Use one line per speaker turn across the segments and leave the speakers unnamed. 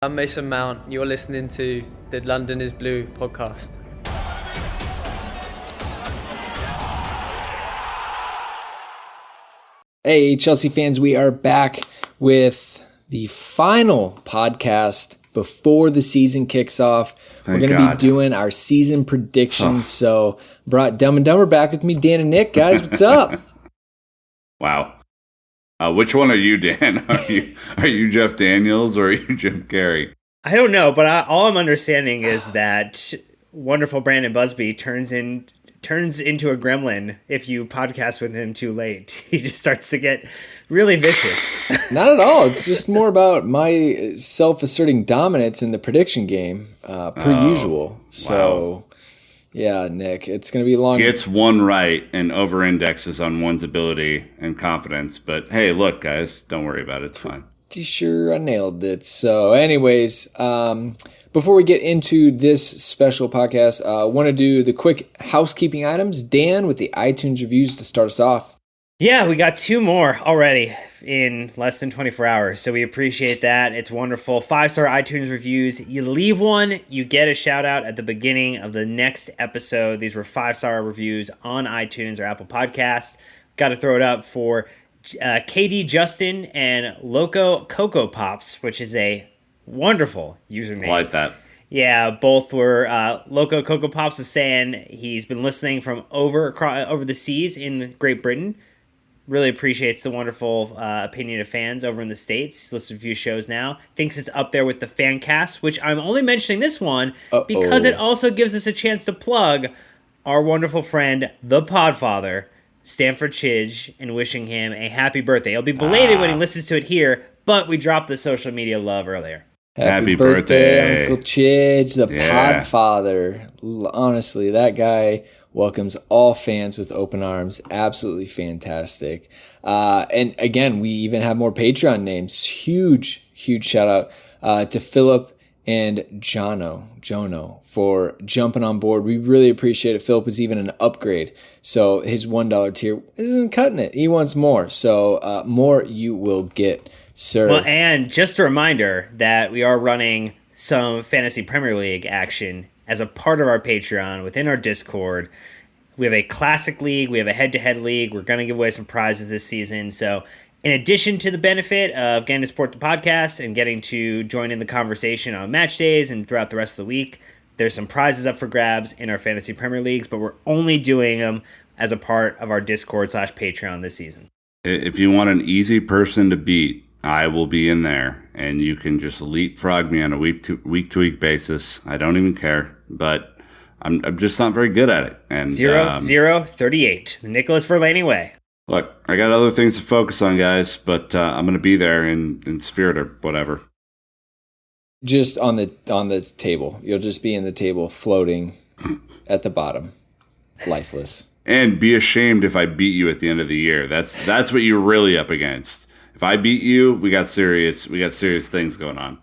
I'm Mason Mount. You're listening to the London is Blue podcast.
Hey, Chelsea fans, we are back with the final podcast before the season kicks off. We're going to be doing our season predictions. So brought Dumb and Dumber back with me, Dan and Nick. Guys, what's up?
Wow. Which one are you, Dan? Are you Jeff Daniels or are you Jim Carrey?
I don't know, but all I'm understanding is that wonderful Brandon Busby turns into a gremlin if you podcast with him too late. He just starts to get really vicious.
Not at all. It's just more about my self-asserting dominance in the prediction game, per usual. So, wow. Yeah, Nick, it's going to be long.
Gets one right and over-indexes on one's ability and confidence. But hey, look, guys, don't worry about it. It's fine. Pretty
sure I nailed it. So anyways, before we get into this special podcast, I want to do the quick housekeeping items. Dan, with the iTunes reviews to start us off.
Yeah, we got 2 more already in less than 24 hours, so we appreciate that. It's wonderful. 5-star iTunes reviews. You leave one, you get a shout-out at the beginning of the next episode. These were 5-star reviews on iTunes or Apple Podcasts. Got to throw it up for KD Justin and Loco Cocoa Pops, which is a wonderful username.
I like that.
Yeah, both were. Loco Cocoa Pops is saying he's been listening from over the seas in Great Britain. Really appreciates the wonderful opinion of fans over in the States. He's listened to a few shows now. Thinks it's up there with the fan cast, which I'm only mentioning this one because it also gives us a chance to plug our wonderful friend, the Podfather, Stanford Chidge, and wishing him a happy birthday. It'll be belated when he listens to it here, but we dropped the social media love earlier.
Happy birthday, Uncle Chidge, the Podfather. Honestly, that guy welcomes all fans with open arms. Absolutely fantastic. And again, we even have more Patreon names. Huge shout out to Philip and Jono for jumping on board. We really appreciate it. Philip is even an upgrade. So his $1 tier isn't cutting it. He wants more. So more you will get, sir.
Well, and just a reminder that we are running some Fantasy Premier League action as a part of our Patreon within our Discord. We have a classic league. We have a head-to-head league. We're going to give away some prizes this season. So in addition to the benefit of getting to support the podcast and getting to join in the conversation on match days and throughout the rest of the week, there's some prizes up for grabs in our Fantasy Premier Leagues, but we're only doing them as a part of our Discord/Patreon this season.
If you want an easy person to beat, I will be in there, and you can just leapfrog me on a week-to-week basis. I don't even care, but I'm just not very good at it. And
0-0-38, the Nicholas Verlaine way.
Look, I got other things to focus on, guys, but I'm going to be there in spirit or whatever.
Just on the table. You'll just be in the table floating at the bottom, lifeless.
And be ashamed if I beat you at the end of the year. That's what you're really up against. If I beat you, we got serious things going on.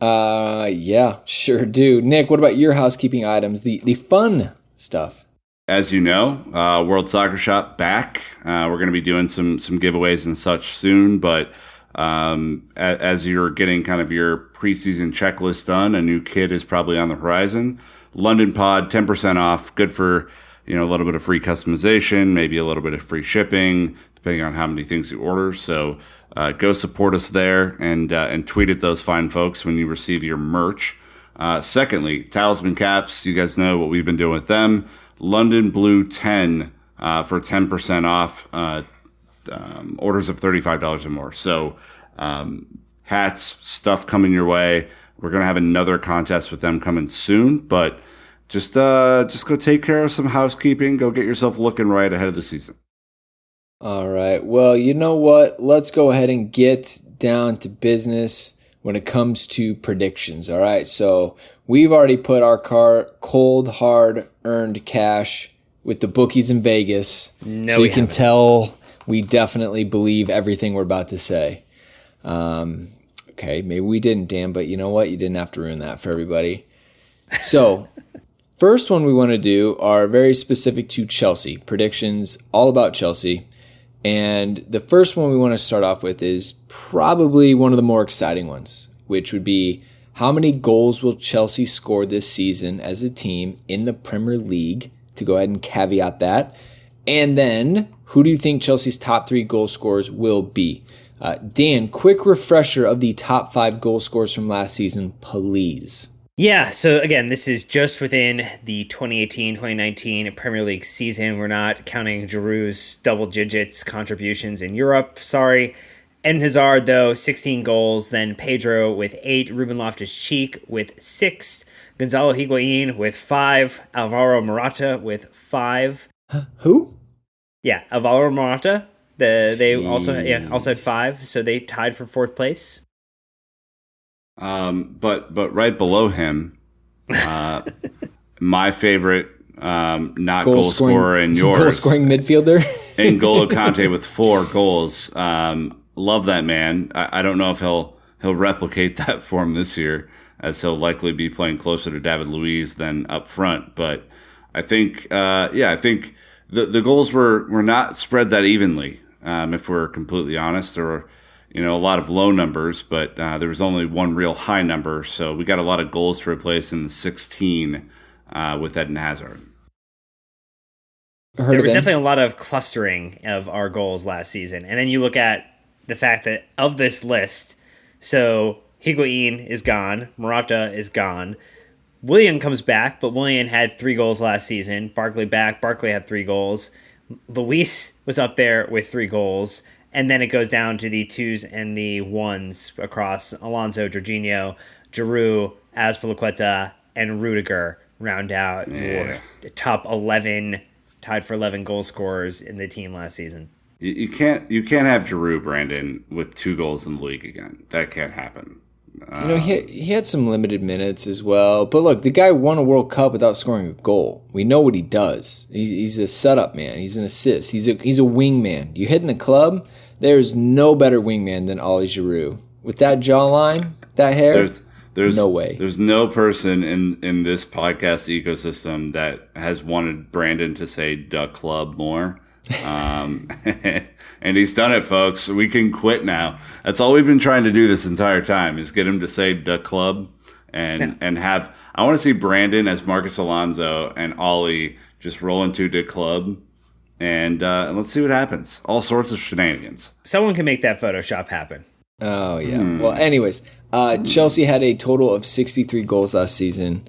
Yeah, sure do. Nick, what about your housekeeping items? The fun stuff.
As you know, World Soccer Shop back. We're going to be doing some giveaways and such soon, but as you're getting kind of your preseason checklist done, a new kid is probably on the horizon. London Pod, 10% off. Good for, a little bit of free customization, maybe a little bit of free shipping, depending on how many things you order. So go support us there and tweet at those fine folks when you receive your merch. Secondly, Talisman Caps. You guys know what we've been doing with them. London Blue 10 for 10% off orders of $35 or more. So hats, stuff coming your way. We're going to have another contest with them coming soon, but just go take care of some housekeeping. Go get yourself looking right ahead of the season.
All right. Well, you know what? Let's go ahead and get down to business when it comes to predictions. All right. So we've already put our cold, hard earned cash with the bookies in Vegas.
No,
so you can tell we definitely believe everything we're about to say. Okay. Maybe we didn't, Dan, but you know what? You didn't have to ruin that for everybody. So first one we want to do are very specific to Chelsea. Predictions all about Chelsea. And the first one we want to start off with is probably one of the more exciting ones, which would be How many goals will Chelsea score this season as a team in the Premier League? To go ahead and caveat that. And then, who do you think Chelsea's top 3 goal scorers will be? Dan, quick refresher of the top 5 goal scorers from last season, please.
Yeah, so again, this is just within the 2018-2019 Premier League season. We're not counting Giroux's double digits contributions in Europe. Sorry. Eden Hazard, though, 16 goals. Then Pedro with 8. Ruben Loftus-Cheek with 6. Gonzalo Higuain with 5. Alvaro Morata with 5.
Who?
Yeah, Alvaro Morata. They also had 5, so they tied for 4th place.
But right below him, my favorite not goal scorer and yours,
goal scoring midfielder,
N'Golo Kante with 4 goals. Love that man. I don't know if he'll replicate that form this year, as he'll likely be playing closer to David Luiz than up front. But I think the goals were not spread that evenly. If we're completely honest, there were a lot of low numbers, but there was only one real high number. So we got a lot of goals to replace in the 16 with Eden Hazard.
There was definitely a lot of clustering of our goals last season. And then you look at the fact that of this list, so Higuain is gone, Morata is gone, Willian comes back, but Willian had 3 goals last season. Barkley back, Barkley had 3 goals. Luis was up there with 3 goals. And then it goes down to the 2s and the 1s across Alonso, Jorginho, Giroud, Azpilicueta, and Rudiger round out the top 11, tied for 11 goal scorers in the team last season.
You can't have Giroud, Brandon, with 2 goals in the league again. That can't happen.
He had some limited minutes as well. But look, the guy won a World Cup without scoring a goal. We know what he does. He's a setup man. He's an assist. He's a wingman. You hit in the club, there's no better wingman than Oli Giroud. With that jawline, that hair, there's no way.
There's no person in this podcast ecosystem that has wanted Brandon to say "the club" more. And he's done it, folks. We can quit now. That's all we've been trying to do this entire time, is get him to say "the club" and have. I want to see Brandon as Marcus Alonso and Ollie just roll into the club, and let's see what happens. All sorts of shenanigans.
Someone can make that Photoshop happen.
Oh yeah. Well, anyways, Chelsea had a total of 63 goals last season.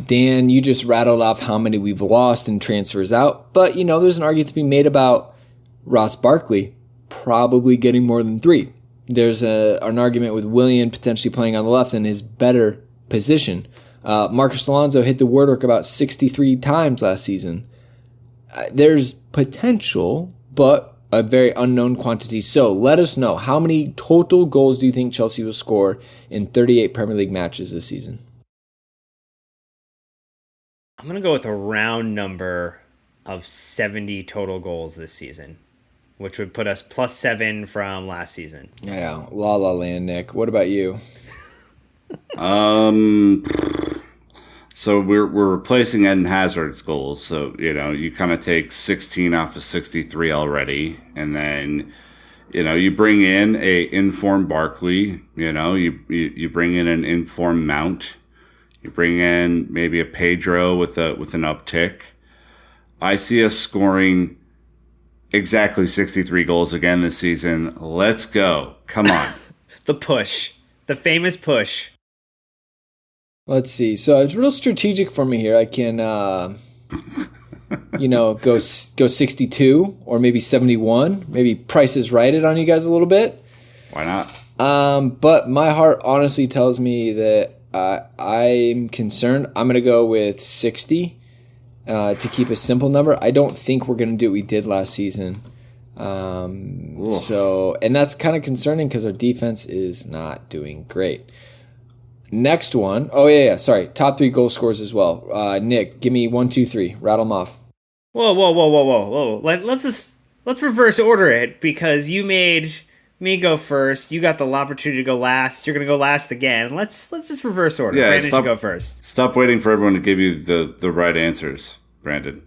Dan, you just rattled off how many we've lost in transfers out, but there's an argument to be made about Ross Barkley probably getting more than 3. There's an argument with Willian potentially playing on the left in his better position. Marcus Alonso hit the woodwork about 63 times last season. There's potential, but a very unknown quantity. So let us know, how many total goals do you think Chelsea will score in 38 Premier League matches this season?
I'm going to go with a round number of 70 total goals this season, which would put us +7 from last season.
Yeah, la la land, Nick. What about you?
So we're replacing Eden Hazard's goals. So, you kind of take 16 off of 63 already. And then, you bring in a informed Barkley, you bring in an informed Mount. You bring in maybe a Pedro with an uptick. I see us scoring exactly 63 goals again this season. Let's go. Come on.
The push. The famous push.
Let's see. So it's real strategic for me here. I can, go 62 or maybe 71. Maybe Price is Right it on you guys a little bit.
Why not?
But my heart honestly tells me that I'm concerned. I'm going to go with 60 to keep a simple number. I don't think we're going to do what we did last season. And that's kind of concerning because our defense is not doing great. Next one. Oh, yeah. Sorry. Top 3 goal scorers as well. Nick, give me 1, 2, 3. Rattle them off.
Whoa. Let's reverse order it, because you made me go first. You got the opportunity to go last. You're going to go last again. Let's just reverse order.
Yeah,
Brandon should go first.
Stop waiting for everyone to give you the right answers, Brandon.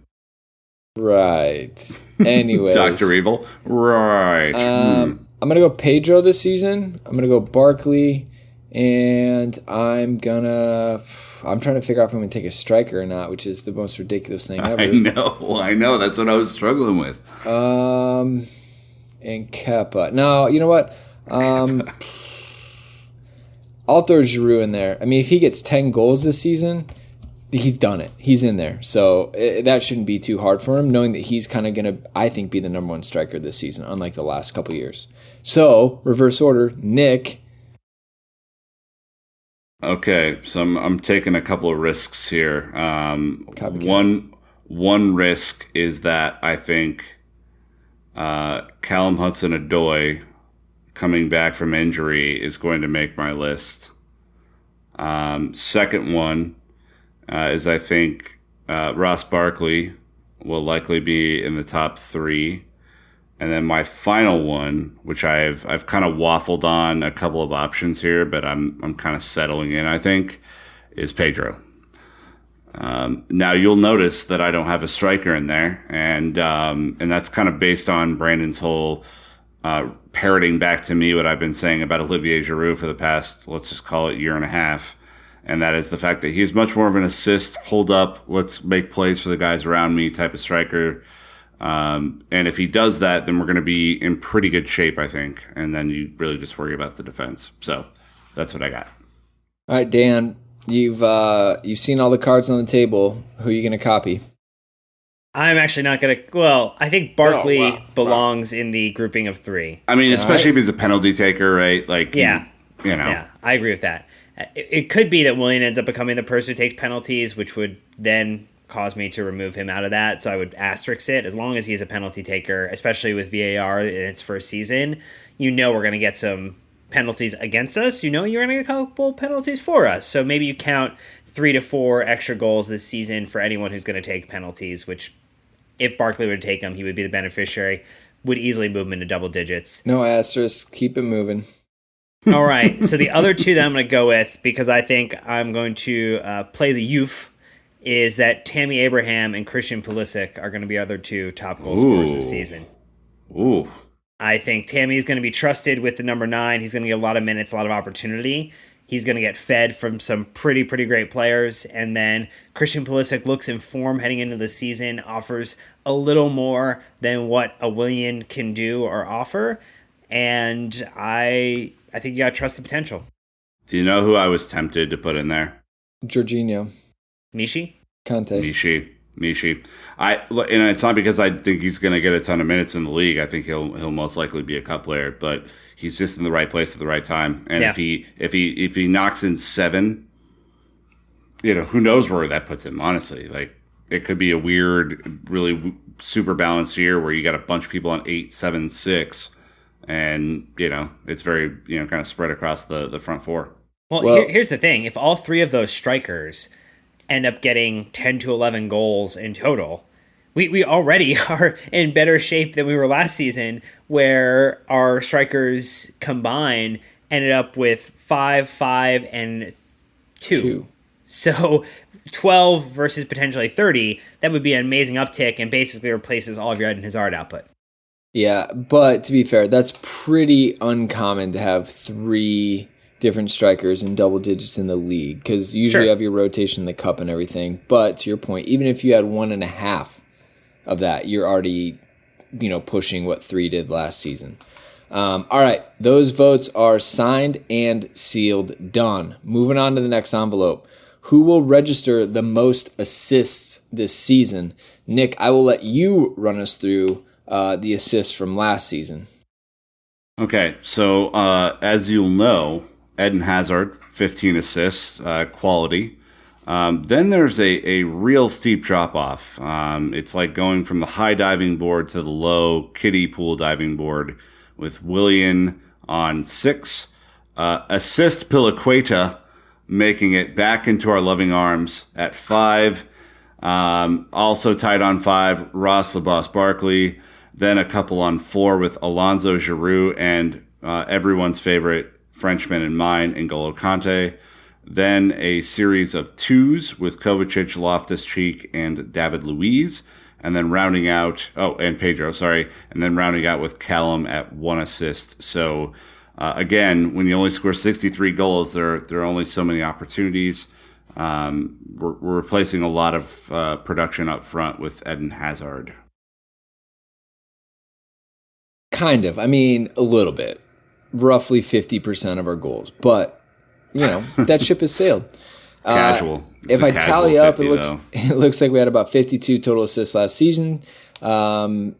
Right. Anyways.
Dr. Evil. Right.
I'm going to go Pedro this season. I'm going to go Barkley. And I'm trying to figure out if I'm going to take a striker or not, which is the most ridiculous thing ever.
I know. That's what I was struggling with.
And Kepa. No, you know what? I'll throw Giroud in there. I mean, if he gets 10 goals this season, he's done it. He's in there. So that shouldn't be too hard for him, knowing that he's kind of going to, I think, be the number one striker this season, unlike the last couple years. So, reverse order, Nick.
Okay, so I'm taking a couple of risks here. One risk is that I think Callum Hudson-Odoi coming back from injury is going to make my list. Second one is I think Ross Barkley will likely be in the top 3. And then my final one, which I've kind of waffled on a couple of options here, but I'm kind of settling in, I think, is Pedro. Now you'll notice that I don't have a striker in there, and that's kind of based on Brandon's whole parroting back to me what I've been saying about Olivier Giroud for the past, let's just call it, year and a half. And that is the fact that he's much more of an assist, hold up, let's make plays for the guys around me type of striker. And if he does that, then we're going to be in pretty good shape, I think. And then you really just worry about the defense. So that's what I got.
All right, Dan, you've seen all the cards on the table. Who are you going to copy?
I'm actually not going to. Well, I think Barkley belongs in the grouping of 3.
I mean, especially if he's a penalty taker, right? Like,
yeah,
Yeah,
I agree with that. It could be that Willian ends up becoming the person who takes penalties, which would then cause me to remove him out of that. So I would asterisk it. As long as he's a penalty taker, especially with VAR in its first season, we're going to get some penalties against us. You're going to get a couple penalties for us. So maybe you count 3 to 4 extra goals this season for anyone who's going to take penalties, which if Barkley were to take them, he would be the beneficiary, would easily move him into double digits.
No asterisk. Keep it moving.
All right. So the other 2 that I'm going to go with, because I think I'm going to play the youth, is that Tammy Abraham and Christian Pulisic are going to be other 2 top goal scorers this season.
Ooh.
I think Tammy is going to be trusted with the number 9. He's going to get a lot of minutes, a lot of opportunity. He's going to get fed from some pretty great players. And then Christian Pulisic looks in form heading into the season, offers a little more than what a Willian can do or offer. And I think you got to trust the potential.
Do you know who I was tempted to put in there?
Jorginho.
Mishi?
Conte.
Mishi. And it's not because I think he's going to get a ton of minutes in the league. I think he'll most likely be a cup player, but he's just in the right place at the right time. And if he knocks in 7, who knows where that puts him? Honestly, like it could be a weird, really super balanced year where you got a bunch of people on 8, 7, 6, and it's very kind of spread across the front 4.
Well, here's the thing: if all 3 of those strikers end up getting 10 to 11 goals in total, we already are in better shape than we were last season, where our strikers combined ended up with 5, 5, and 2. So 12 versus potentially 30, that would be an amazing uptick and basically replaces all of your Eden Hazard output.
Yeah, but to be fair, that's pretty uncommon to have 3 different strikers in double digits in the league, because usually you have your rotation in the cup and everything. But to your point, even if you had 1.5 of that, you're already pushing what 3 did last season. All right, those votes are signed and sealed. Done. Moving on to the next envelope. Who will register the most assists this season? Nick, I will let you run us through the assists from last season.
Okay, so as you'll know, Eden Hazard, 15 assists, quality. Then there's a real steep drop-off. It's like going from the high diving board to the low kiddie pool diving board, with Willian on 6. Assist Pilaqueta making it back into our loving arms at 5. Also tied on 5, Ross LaBosse Barkley. Then a couple on 4 with Alonso Giroud and everyone's favorite Frenchman and mine, N'Golo Kante. Then a series of 2s with Kovacic, Loftus-Cheek, and David Luiz. And then rounding out, and Pedro, sorry. And then rounding out with Callum at 1 assist. So Again, when you only score 63 goals, there are only so many opportunities. We're replacing a lot of production up front with Eden Hazard.
Kind of. I mean, a little bit. Roughly 50% of our goals. But, that ship has sailed.
Casual.
If I tally up, it looks like we had about 52 total assists last season. Dan,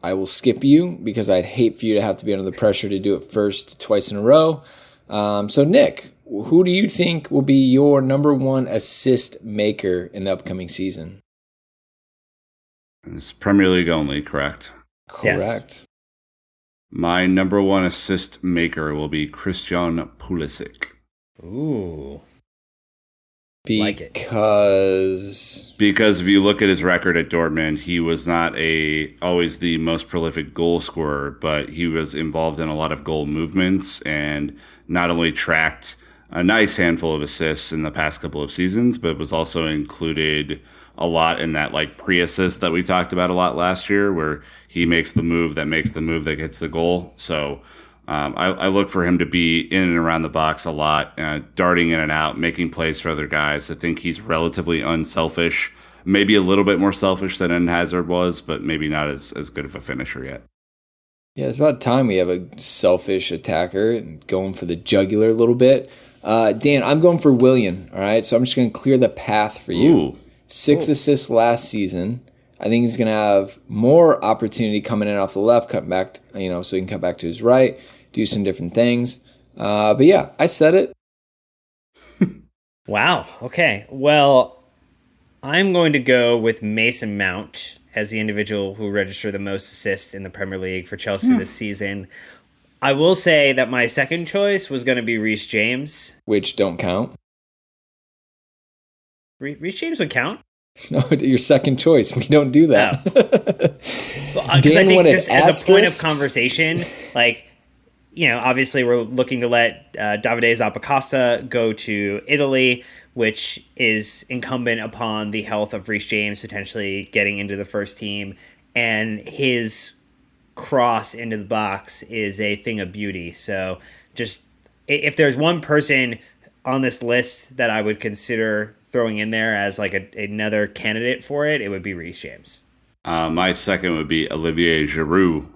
I will skip you because I'd hate for you to have to be under the pressure to do it first twice in a row. So, Nick, who do you think will be your number one assist maker in the upcoming season?
It's Premier League only, correct?
Correct.
Yes.
My number one assist maker will be Christian Pulisic.
Ooh.
Because
if you look at his record at Dortmund, he was not always the most prolific goal scorer, but he was involved in a lot of goal movements and not only tracked a nice handful of assists in the past couple of seasons, but was also included a lot in that pre-assist that we talked about a lot last year, where he makes the move that gets the goal. So I look for him to be in and around the box a lot, darting in and out, making plays for other guys. I think he's relatively unselfish, maybe a little bit more selfish than Eden Hazard was, but maybe not as good of a finisher yet.
Yeah, it's about time we have a selfish attacker going for the jugular a little bit. Dan, I'm going for Willian, all right? So I'm just going to clear the path for you.
Ooh.
6 assists last season. I think he's going to have more opportunity coming in off the left, cut back, so he can cut back to his right, do some different things. But yeah, I said it.
Wow. Okay. Well, I'm going to go with Mason Mount as the individual who registered the most assists in the Premier League for Chelsea this season. I will say that my second choice was going to be Reece James.
Which don't count.
Reece James would count.
No, your second choice. We don't do that.
Well, I think just as a point of conversation, obviously we're looking to let Davide Zappacosta go to Italy, which is incumbent upon the health of Reece James potentially getting into the first team, and his cross into the box is a thing of beauty. So just if there's one person on this list that I would consider throwing in there as another candidate for it, it would be Reece James.
My second would be Olivier Shirou.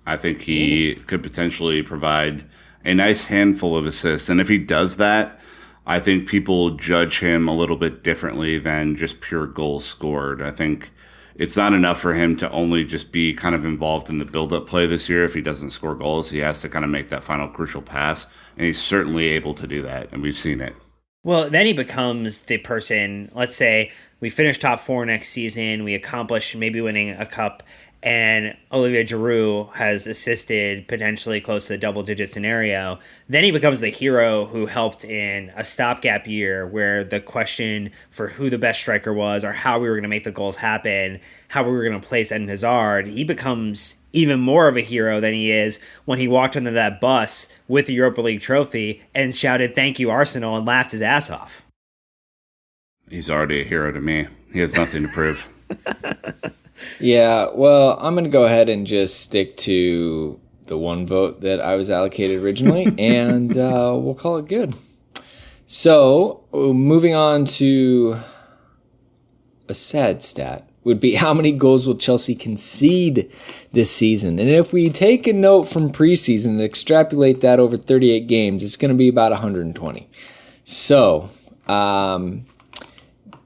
I think he could potentially provide a nice handful of assists. And if he does that, I think people judge him a little bit differently than just pure goals scored. I think it's not enough for him to only just be kind of involved in the build-up play this year. If he doesn't score goals, he has to kind of make that final crucial pass. And he's certainly able to do that, and we've seen it.
Well, then he becomes the person, let's say we finish top 4 next season, we accomplish maybe winning a cup, and Olivier Giroud has assisted potentially close to the double-digit scenario. Then he becomes the hero who helped in a stopgap year where the question for who the best striker was or how we were going to make the goals happen, how we were going to place Eden Hazard, he becomes even more of a hero than he is when he walked onto that bus with the Europa League trophy and shouted, "Thank you, Arsenal," and laughed his ass off.
He's already a hero to me. He has nothing to prove.
Yeah, well, I'm going to go ahead and just stick to the one vote that I was allocated originally, and we'll call it good. So, moving on to a sad stat would be how many goals will Chelsea concede this season? And if we take a note from preseason and extrapolate that over 38 games, it's going to be about 120. So,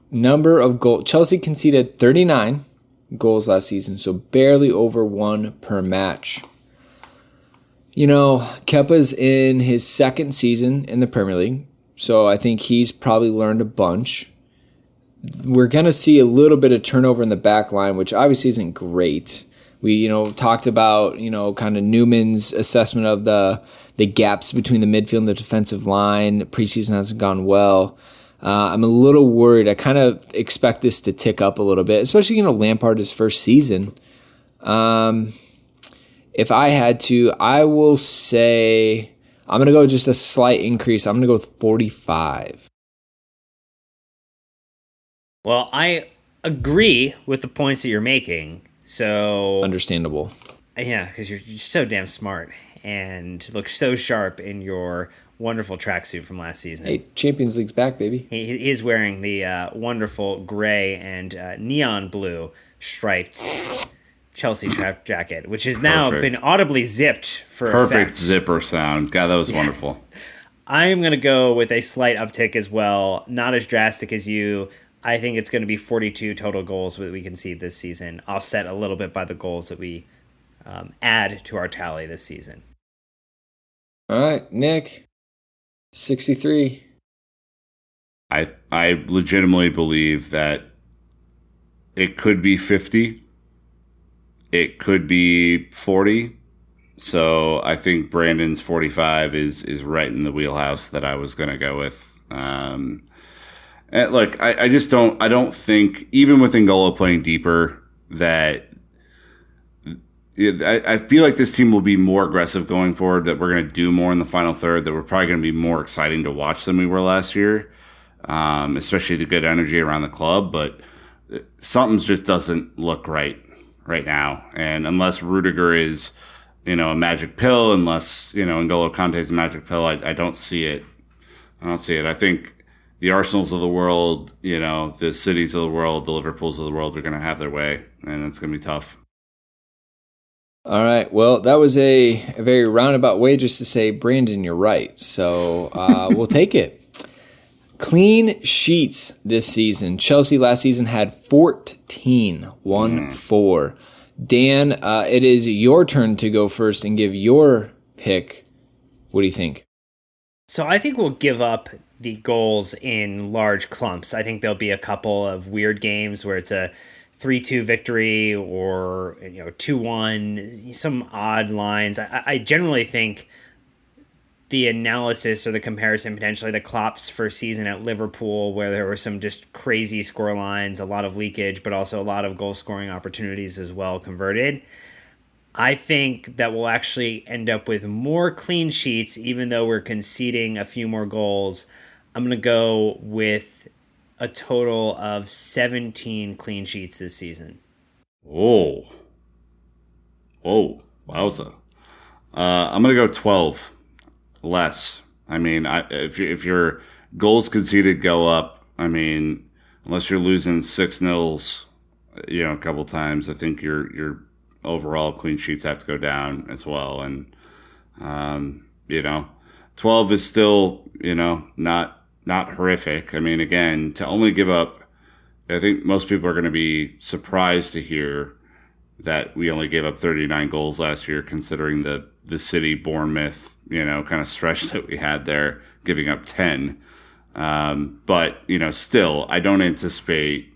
number of goals. Chelsea conceded 39 goals last season, so barely over 1 per match. Kepa's in his second season in the Premier League, so I think he's probably learned a bunch. We're going to see a little bit of turnover in the back line, which obviously isn't great. We, talked about, kind of Newman's assessment of the gaps between the midfield and the defensive line. Preseason hasn't gone well. I'm a little worried. I kind of expect this to tick up a little bit, especially, Lampard his first season. If I had to, I will say I'm going to go just a slight increase. I'm going to go with 45.
Well, I agree with the points that you're making. So
understandable.
Yeah, because you're so damn smart. and look so sharp in your wonderful tracksuit from last season.
Hey, Champions League's back, baby.
He is wearing the wonderful gray and neon blue striped Chelsea jacket, which has now been audibly zipped for
Perfect
effect.
zipper sound. God, that was wonderful.
I am going to go with a slight uptick as well. Not as drastic as you. I think it's going to be 42 total goals that we concede this season, offset a little bit by the goals that we add to our tally this season.
All right, Nick, 63.
I legitimately believe that it could be 50. It could be 40. So I think Brandon's 45 is right in the wheelhouse that I was going to go with. And look, I just don't think, even with N'Golo playing deeper, that I feel like this team will be more aggressive going forward, that we're going to do more in the final third, that we're probably going to be more exciting to watch than we were last year, especially the good energy around the club. But something just doesn't look right now. And unless Rudiger is, a magic pill, unless, N'Golo Kante is a magic pill, I don't see it. I think the Arsenals of the world, the Cities of the world, the Liverpools of the world are going to have their way, and it's going to be tough.
All right. Well, that was a very roundabout way just to say, Brandon, you're right. So we'll take it. Clean sheets this season. Chelsea last season had 14, 1-4. Dan, it is your turn to go first and give your pick. What do you think?
So I think we'll give up the goals in large clumps. I think there'll be a couple of weird games where it's a 3-2 victory or 2-1, some odd lines. I generally think the analysis or the comparison potentially to Klopp's first season at Liverpool, where there were some just crazy score lines, a lot of leakage, but also a lot of goal scoring opportunities as well converted. I think that we'll actually end up with more clean sheets, even though we're conceding a few more goals. I'm going to go with a total of 17 clean sheets this season.
Whoa, wowza. I'm going to go 12. Less. I mean, if your goals conceded go up, I mean, unless you're losing 6-0, a couple times, I think your overall clean sheets have to go down as well. And 12 is still not horrific. I mean, again, to only give up, I think most people are going to be surprised to hear that we only gave up 39 goals last year, considering the City Bournemouth kind of stretch that we had there, giving up 10. But, still, I don't anticipate,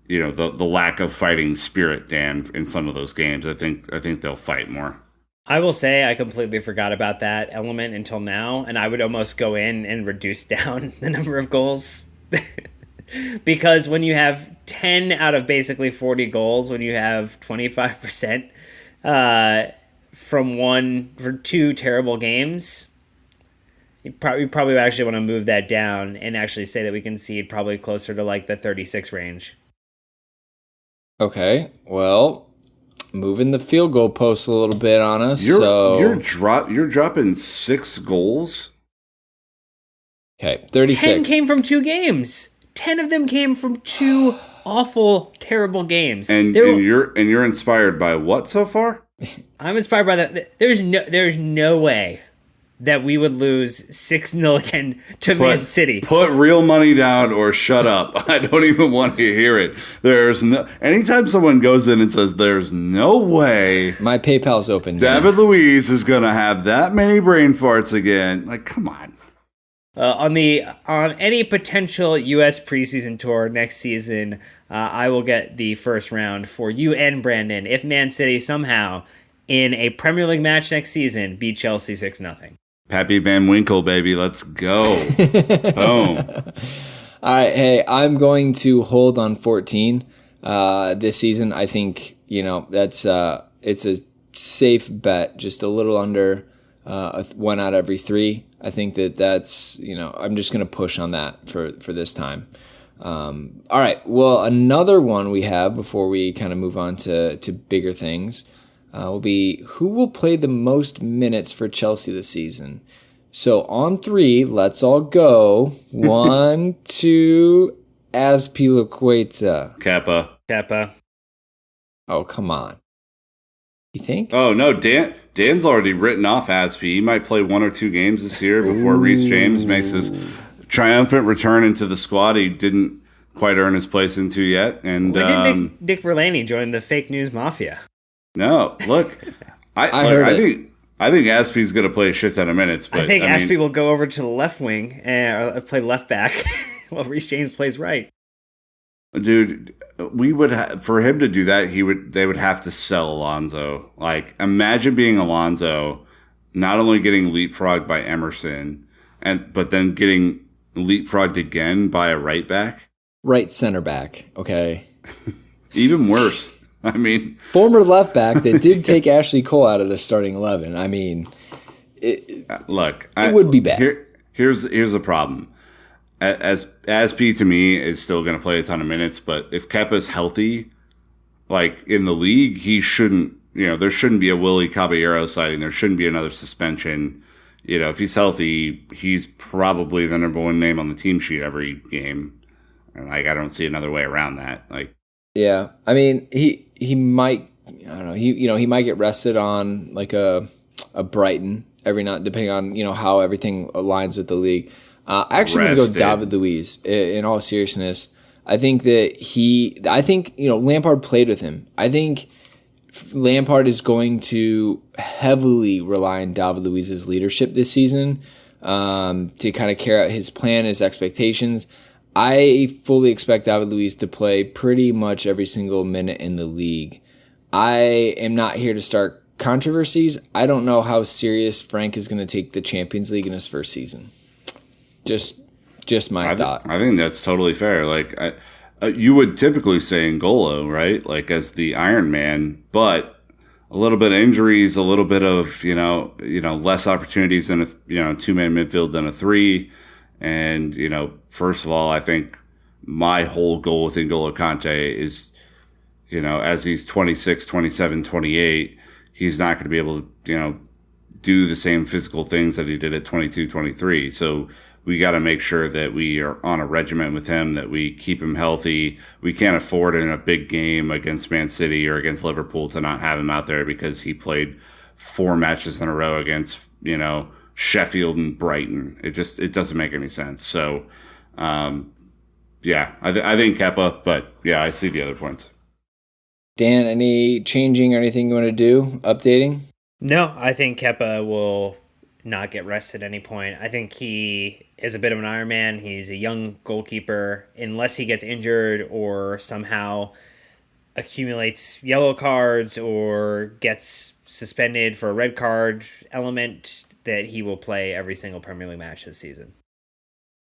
the lack of fighting spirit, Dan, in some of those games. I think they'll fight more.
I will say I completely forgot about that element until now, and I would almost go in and reduce down the number of goals. Because when you have 10 out of basically 40 goals, when you have 25%, for 2 terrible games, you probably actually want to move that down and actually say that we concede probably closer to like the 36 range.
Okay, well, moving the field goal post a little bit on us.
You're dropping 6 goals.
Okay, 36.
10 came from 2 games. 10 of them came from 2 awful, terrible games.
And you're inspired by what so far?
I'm inspired by that. There's no way that we would lose 6-0 again to Man City.
Put real money down or shut up. I don't even want to hear it. Anytime someone goes in and says there's no way
my PayPal's open.
David Luiz is going to have that many brain farts again. Like, come on.
On any potential U.S. preseason tour next season, I will get the first round for you and Brandon if Man City somehow, in a Premier League match next season, beat Chelsea 6-0.
Pappy Van Winkle, baby. Let's go. Boom.
All right, hey, I'm going to hold on 14 this season. I think, that's it's a safe bet, just a little under 1 out of every 3. I think that's, I'm just going to push on that for this time. All right. Well, another one we have before we kind of move on to bigger things. will be who will play the most minutes for Chelsea this season. So on 3, let's all go. 1, 2, Azpilicueta.
Kappa.
Oh, come on. You think?
Oh, no, Dan's already written off Aspi. He might play 1 or 2 games this year before Reece James makes his triumphant return into the squad he didn't quite earn his place into yet. And
did Dick Verlaine join the fake news mafia?
No, look, I think Aspi's going to play a shit ton of minutes. But
I think Aspi will go over to the left wing and play left back while Reece James plays right.
Dude, we would for him to do that. They would have to sell Alonso. Like, imagine being Alonso, not only getting leapfrogged by Emerson, but then getting leapfrogged again by a right back,
right center back. Okay,
even worse. I mean,
former left back that did take Ashley Cole out of the starting 11. I mean, it would be bad.
Here's the problem. As P to me is still going to play a ton of minutes, but if Kepa's healthy, like in the league, he shouldn't. There shouldn't be a Willie Caballero sighting. There shouldn't be another suspension. If he's healthy, he's probably the number 1 name on the team sheet every game. And I don't see another way around that.
Yeah, I mean, he might. I don't know. He might get rested on like a Brighton every night, depending on how everything aligns with the league. I actually going to go David Luiz. In all seriousness, I think Lampard played with him. I think Lampard is going to heavily rely on David Luiz's leadership this season to kind of carry out his plan, his expectations. I fully expect David Luiz to play pretty much every single minute in the league. I am not here to start controversies. I don't know how serious Frank is going to take the Champions League in his first season. Just my thought.
I think that's totally fair. Like, you would typically say N'Golo, right? Like, as the Iron Man, but a little bit of injuries, a little bit of less opportunities in a 2-man midfield than a 3. And first of all, I think my whole goal with N'Golo Kante is, as he's 26, 27, 28, he's not going to be able to do the same physical things that he did at 22, 23. So we got to make sure that we are on a regimen with him, that we keep him healthy. We can't afford in a big game against Man City or against Liverpool to not have him out there because he played 4 matches in a row against, Sheffield and Brighton. It doesn't make any sense. So, I think Kepa, but yeah, I see the other points.
Dan, any changing or anything you want to do? Updating?
No, I think Kepa will not get rested at any point. I think he is a bit of an Iron Man. He's a young goalkeeper. Unless he gets injured or somehow accumulates yellow cards or gets suspended for a red card element, that he will play every single Premier League match this season.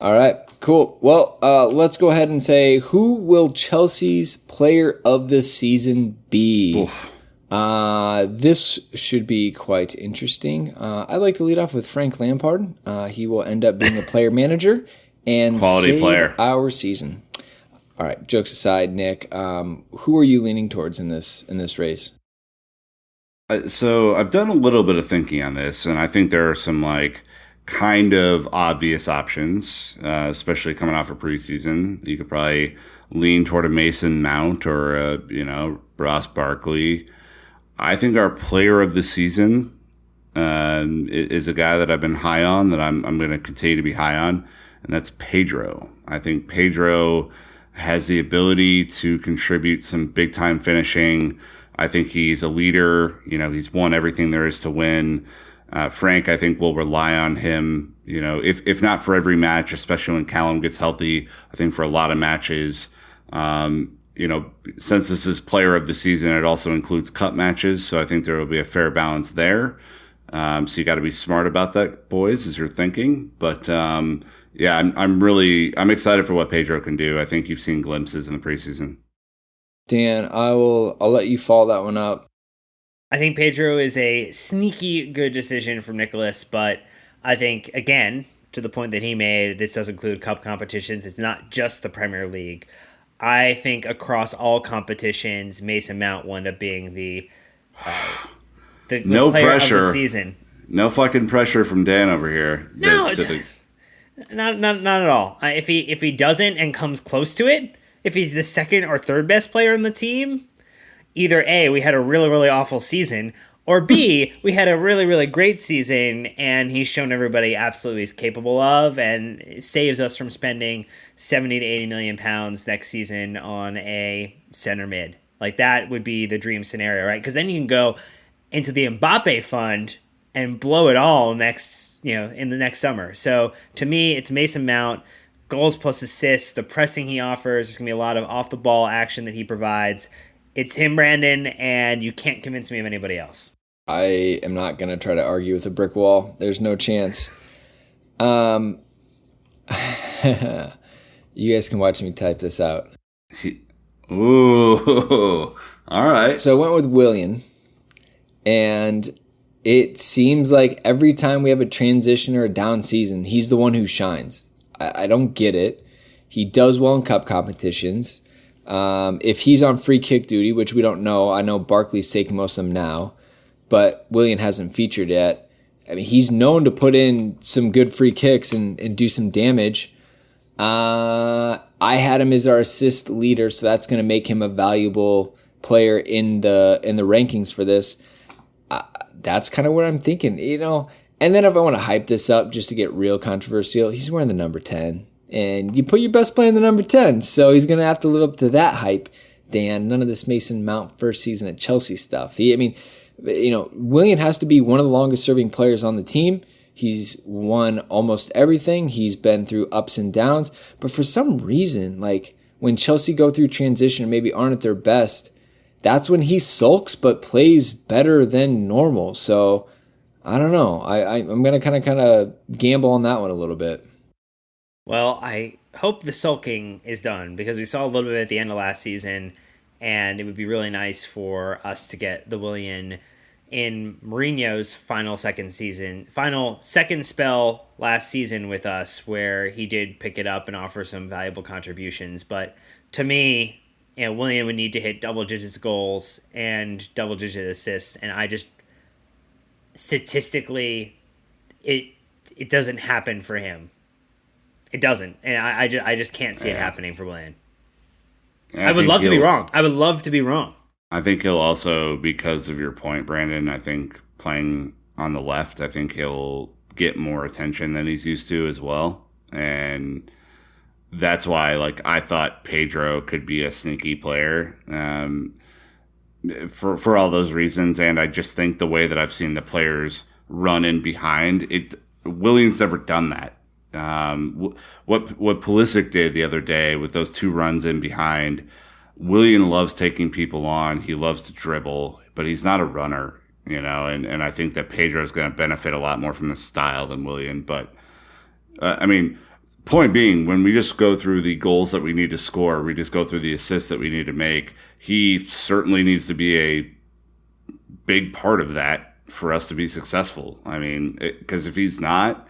All right, cool. Well, let's go ahead and say, who will Chelsea's player of the season be?
Oof.
This should be quite interesting. I'd like to lead off with Frank Lampard. He will end up being a player manager and
quality player
our season. All right, jokes aside, Nick, who are you leaning towards in this race?
So I've done a little bit of thinking on this, and I think there are some kind of obvious options, especially coming off of preseason. You could probably lean toward a Mason Mount or Ross Barkley. I think our player of the season is a guy that I've been high on, that I'm going to continue to be high on, and that's Pedro. I think Pedro has the ability to contribute some big-time finishing. I think he's a leader. He's won everything there is to win. Frank, I think, will rely on him, if not for every match, especially when Callum gets healthy. I think for a lot of matches, since this is player of the season, it also includes cup matches. So I think there will be a fair balance there. So you got to be smart about that, boys, as you're thinking. But I'm excited for what Pedro can do. I think you've seen glimpses in the preseason.
Dan, I'll let you follow that one up.
I think Pedro is a sneaky good decision from Nicholas, but I think, again, to the point that he made, this does include cup competitions. It's not just the Premier League. I think across all competitions, Mason Mount will end up being the the
no
player
pressure.
of the season.
No fucking pressure from Dan over here.
No, not at all. If he doesn't and comes close to it, if he's the second or third best player on the team, either A, we had a really, really awful season, or B, we had a really, really great season, and he's shown everybody absolutely he's capable of, and saves us from spending 70 to 80 million pounds next season on a center mid. Like, that would be the dream scenario, right? Because then you can go into the Mbappe fund and blow it all in the next summer. So to me, it's Mason Mount, goals plus assists, the pressing he offers. There's gonna be a lot of off the ball action that he provides. It's him, Brandon, and you can't convince me of anybody else.
I am not going to try to argue with a brick wall. There's no chance. You guys can watch me type this out.
Ooh, all right.
So I went with Willian, and it seems like every time we have a transition or a down season, he's the one who shines. I don't get it. He does well in cup competitions. If he's on free kick duty, which we don't know, I know Barkley's taking most of them now, but Willian hasn't featured yet. I mean, he's known to put in some good free kicks and do some damage. I had him as our assist leader, so that's going to make him a valuable player in the rankings for this. That's kind of what I'm thinking, And then if I want to hype this up just to get real controversial, he's wearing the number 10. And you put your best player in the number 10, so he's going to have to live up to that hype, Dan. None of this Mason Mount first season at Chelsea stuff. Willian has to be one of the longest-serving players on the team. He's won almost everything. He's been through ups and downs. But for some reason, like when Chelsea go through transition and maybe aren't at their best, that's when he sulks but plays better than normal. So I don't know. I'm going to kind of gamble on that one a little bit.
Well, I hope the sulking is done because we saw a little bit at the end of last season, and it would be really nice for us to get the Willian in Mourinho's final second spell last season with us, where he did pick it up and offer some valuable contributions. But to me, Willian would need to hit double digits goals and double digit assists, and I just statistically, it doesn't happen for him. It doesn't, and I just can't see it happening for Willian. I would love to be wrong.
I think he'll also, because of your point, Brandon, I think playing on the left, I think he'll get more attention than he's used to as well. And that's why, I thought Pedro could be a sneaky player for all those reasons. And I just think the way that I've seen the players run in behind, Willian's never done that. What Pulisic did the other day with those two runs in behind, Willian loves taking people on. He loves to dribble, but he's not a runner, and I think that Pedro is going to benefit a lot more from the style than Willian. But, point being, when we just go through the goals that we need to score, we just go through the assists that we need to make, he certainly needs to be a big part of that for us to be successful. Because if he's not,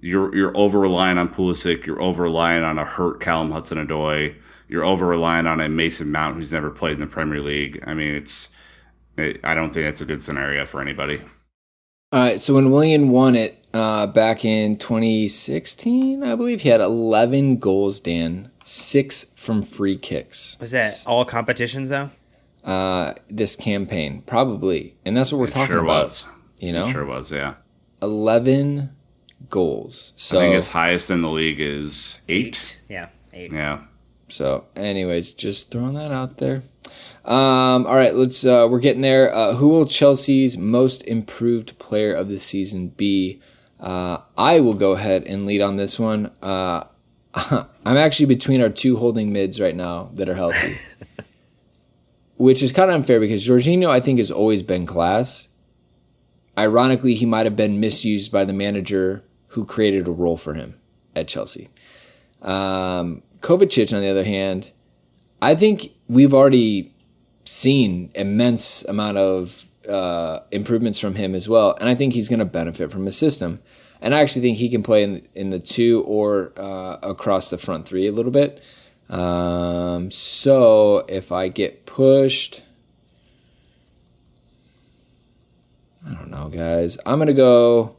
you're over-reliant on Pulisic, you're over-reliant on a hurt Callum Hudson-Odoi, you're over-reliant on a Mason Mount who's never played in the Premier League. I don't think that's a good scenario for anybody.
All right, so when Willian won it back in 2016, I believe, he had 11 goals, Dan, 6 from free kicks.
Was that all competitions, though?
This campaign, probably. And that's what we're talking about.
It sure was, yeah.
11 goals. So
I think his highest in the league is 8.
Yeah, 8.
Yeah.
So, anyways, just throwing that out there. All right, we're getting there. Who will Chelsea's most improved player of the season be? I will go ahead and lead on this one. I'm actually between our two holding mids right now that are healthy, which is kind of unfair because Jorginho, I think, has always been class. Ironically, he might have been misused by the manager who created a role for him at Chelsea. Kovacic, on the other hand, I think we've already seen immense amount of improvements from him as well, and I think he's going to benefit from his system. And I actually think he can play in the 2 or across the front 3 a little bit. So if I get pushed, I don't know, guys. I'm gonna go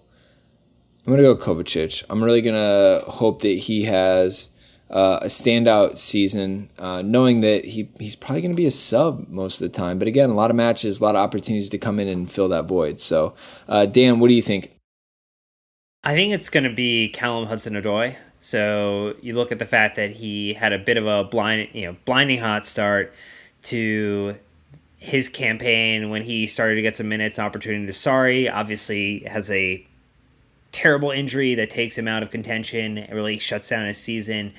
Kovacic. I'm really gonna hope that he has a standout season, knowing that he's probably gonna be a sub most of the time. But again, a lot of matches, a lot of opportunities to come in and fill that void. So, Dan, what do you think?
I think it's going to be Callum Hudson-Odoi. So you look at the fact that he had a bit of a blinding hot start to his campaign when he started to get some minutes, opportunity to Sarri. Obviously has a terrible injury that takes him out of contention. It really shuts down his season.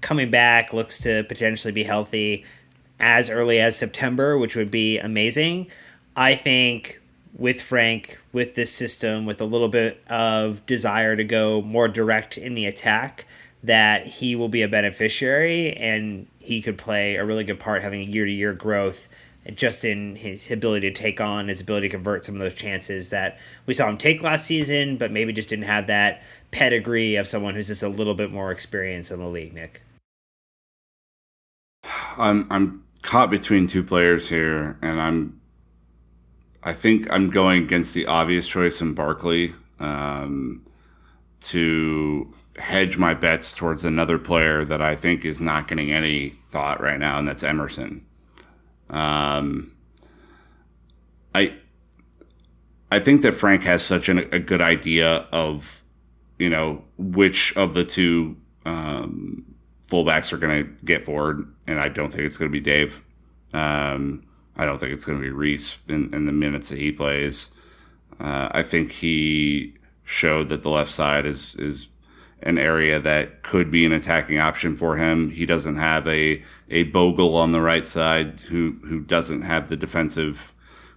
Coming back, looks to potentially be healthy as early as September, which would be amazing. I think with Frank, with this system, with a little bit of desire to go more direct in the attack, that he will be a beneficiary and he could play a really good part having a year-to-year growth just in his ability to take on, his ability to convert some of those chances that we saw him take last season, but maybe just didn't have that pedigree of someone who's just a little bit more experienced in the league, Nick.
I'm caught between two players here, and I think I'm going against the obvious choice in Barkley to hedge my bets towards another player that I think is not getting any thought right now, and that's Emerson. I think that Frank has such a good idea of, which of the two fullbacks are going to get forward, and I don't think it's going to be Dave. I don't think it's going to be Reece in the minutes that he plays. I think he showed that the left side is an area that could be an attacking option for him. He doesn't have a Bogle on the right side who doesn't have the defensive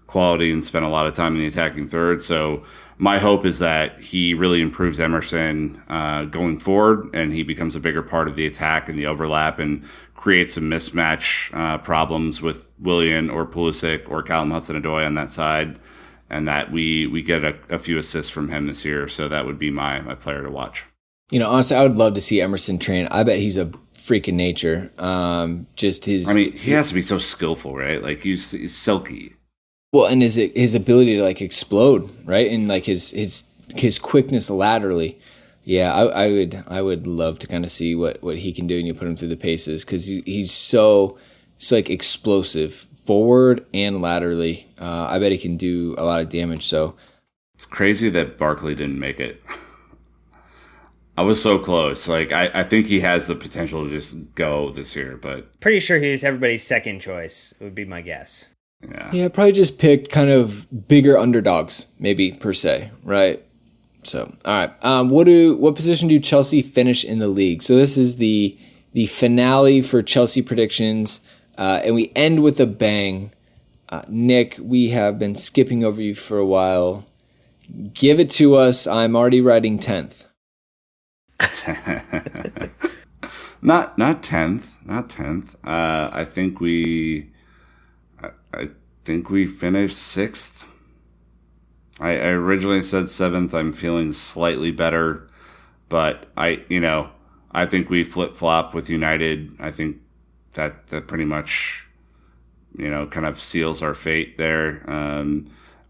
quality and spent a lot of time in the attacking third. So my hope is that he really improves Emerson going forward, and he becomes a bigger part of the attack and the overlap and creates some mismatch problems with Willian or Pulisic or Callum Hudson-Odoi on that side, and that we get a few assists from him this year. So that would be my player to watch.
Honestly, I would love to see Emerson train. I bet he's a freak in nature.
He has to be so skillful, right? Like he's silky.
Well, and his ability to like explode, right? And like his quickness laterally. Yeah, I would love to kind of see what he can do, and you put him through the paces, because he's so like explosive forward and laterally. I bet he can do a lot of damage. So
it's crazy that Barkley didn't make it. I was so close. Like I think he has the potential to just go this year, but
pretty sure he was everybody's second choice, would be my guess.
Yeah, probably just picked kind of bigger underdogs, maybe per se, right? So, all right. What position do Chelsea finish in the league? So this is the finale for Chelsea predictions, and we end with a bang. Nick, we have been skipping over you for a while. Give it to us. I'm already writing 10th.
Not 10th. I think we finished 6th. I originally said 7th. I'm feeling slightly better, but I think we flip-flop with United. I think that pretty much, kind of seals our fate there.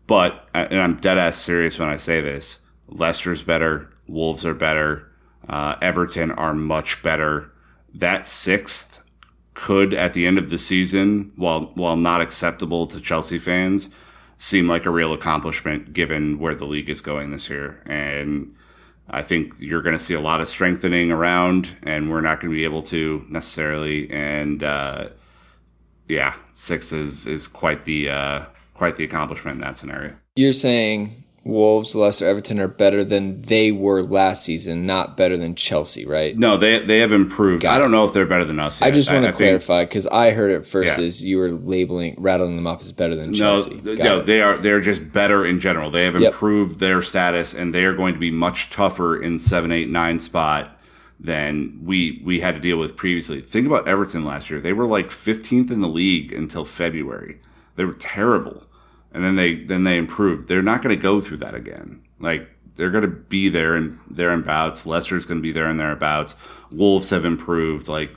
But I'm dead-ass serious when I say this. Leicester's better. Wolves are better. Everton are much better. That 6th could, at the end of the season, while not acceptable to Chelsea fans, seem like a real accomplishment given where the league is going this year. And I think you're going to see a lot of strengthening around, and we're not going to be able to necessarily. And 6th is quite the accomplishment in that scenario.
You're saying Wolves, Leicester, Everton are better than they were last season, not better than Chelsea, right?
No, they have improved. I don't know if they're better than us yet.
I just want to clarify, because I heard it first as you were rattling them off as better than Chelsea.
No, they're just better in general. They have improved their status, and they are going to be much tougher in 7, 8, 9 spot than we had to deal with previously. Think about Everton last year. They were like 15th in the league until February. They were terrible. And then they improved. They're not going to go through that again. Like, they're going to be there and thereabouts. Leicester's going to be there and thereabouts. Wolves have improved. Like,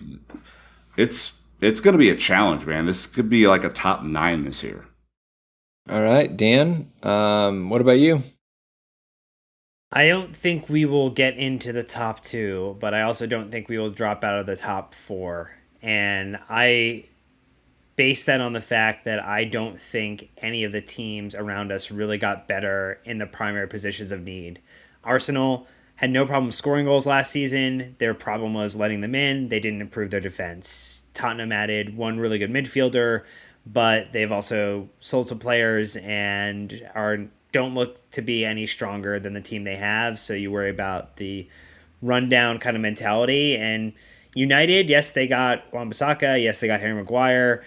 it's going to be a challenge, man. This could be like a top 9 this year.
All right, Dan, what about you?
I don't think we will get into the top two, but I also don't think we will drop out of the top four. And I base that on the fact that I don't think any of the teams around us really got better in the primary positions of need. Arsenal had no problem scoring goals last season. Their problem was letting them in. They didn't improve their defense. Tottenham added one really good midfielder, but they've also sold some players and don't look to be any stronger than the team they have. So you worry about the rundown kind of mentality. And United, yes, they got Wan-Bissaka. Yes, they got Harry Maguire.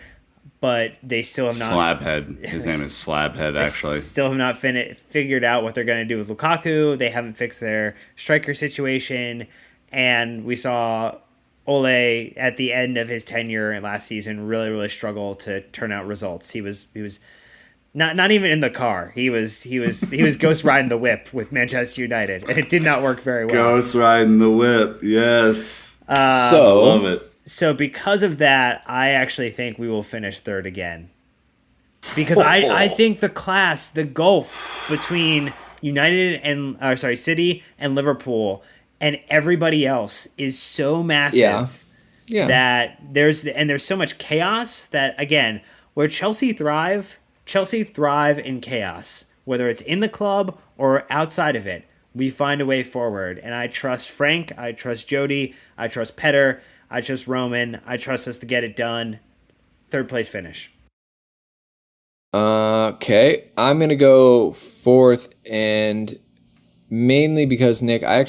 But they still have not...
Slabhead. His name is Slabhead, actually.
Still have not figured out what they're going to do with Lukaku. They haven't fixed their striker situation. And we saw Ole, at the end of his tenure last season, really, really struggle to turn out results. He was not even in the car. He was ghost riding the whip with Manchester United, and it did not work very well.
Ghost riding the whip, yes. I
So
love it.
So because of that, I actually think we will finish third again. Because I think the gulf between United and City and Liverpool and everybody else is so massive that there's so much chaos that, again, where Chelsea thrive in chaos, whether it's in the club or outside of it. We find a way forward, and I trust Frank, I trust Jody, I trust Petter, I trust Roman. I trust us to get it done. Third place finish.
Okay, I'm going to go fourth, and mainly because, Nick, I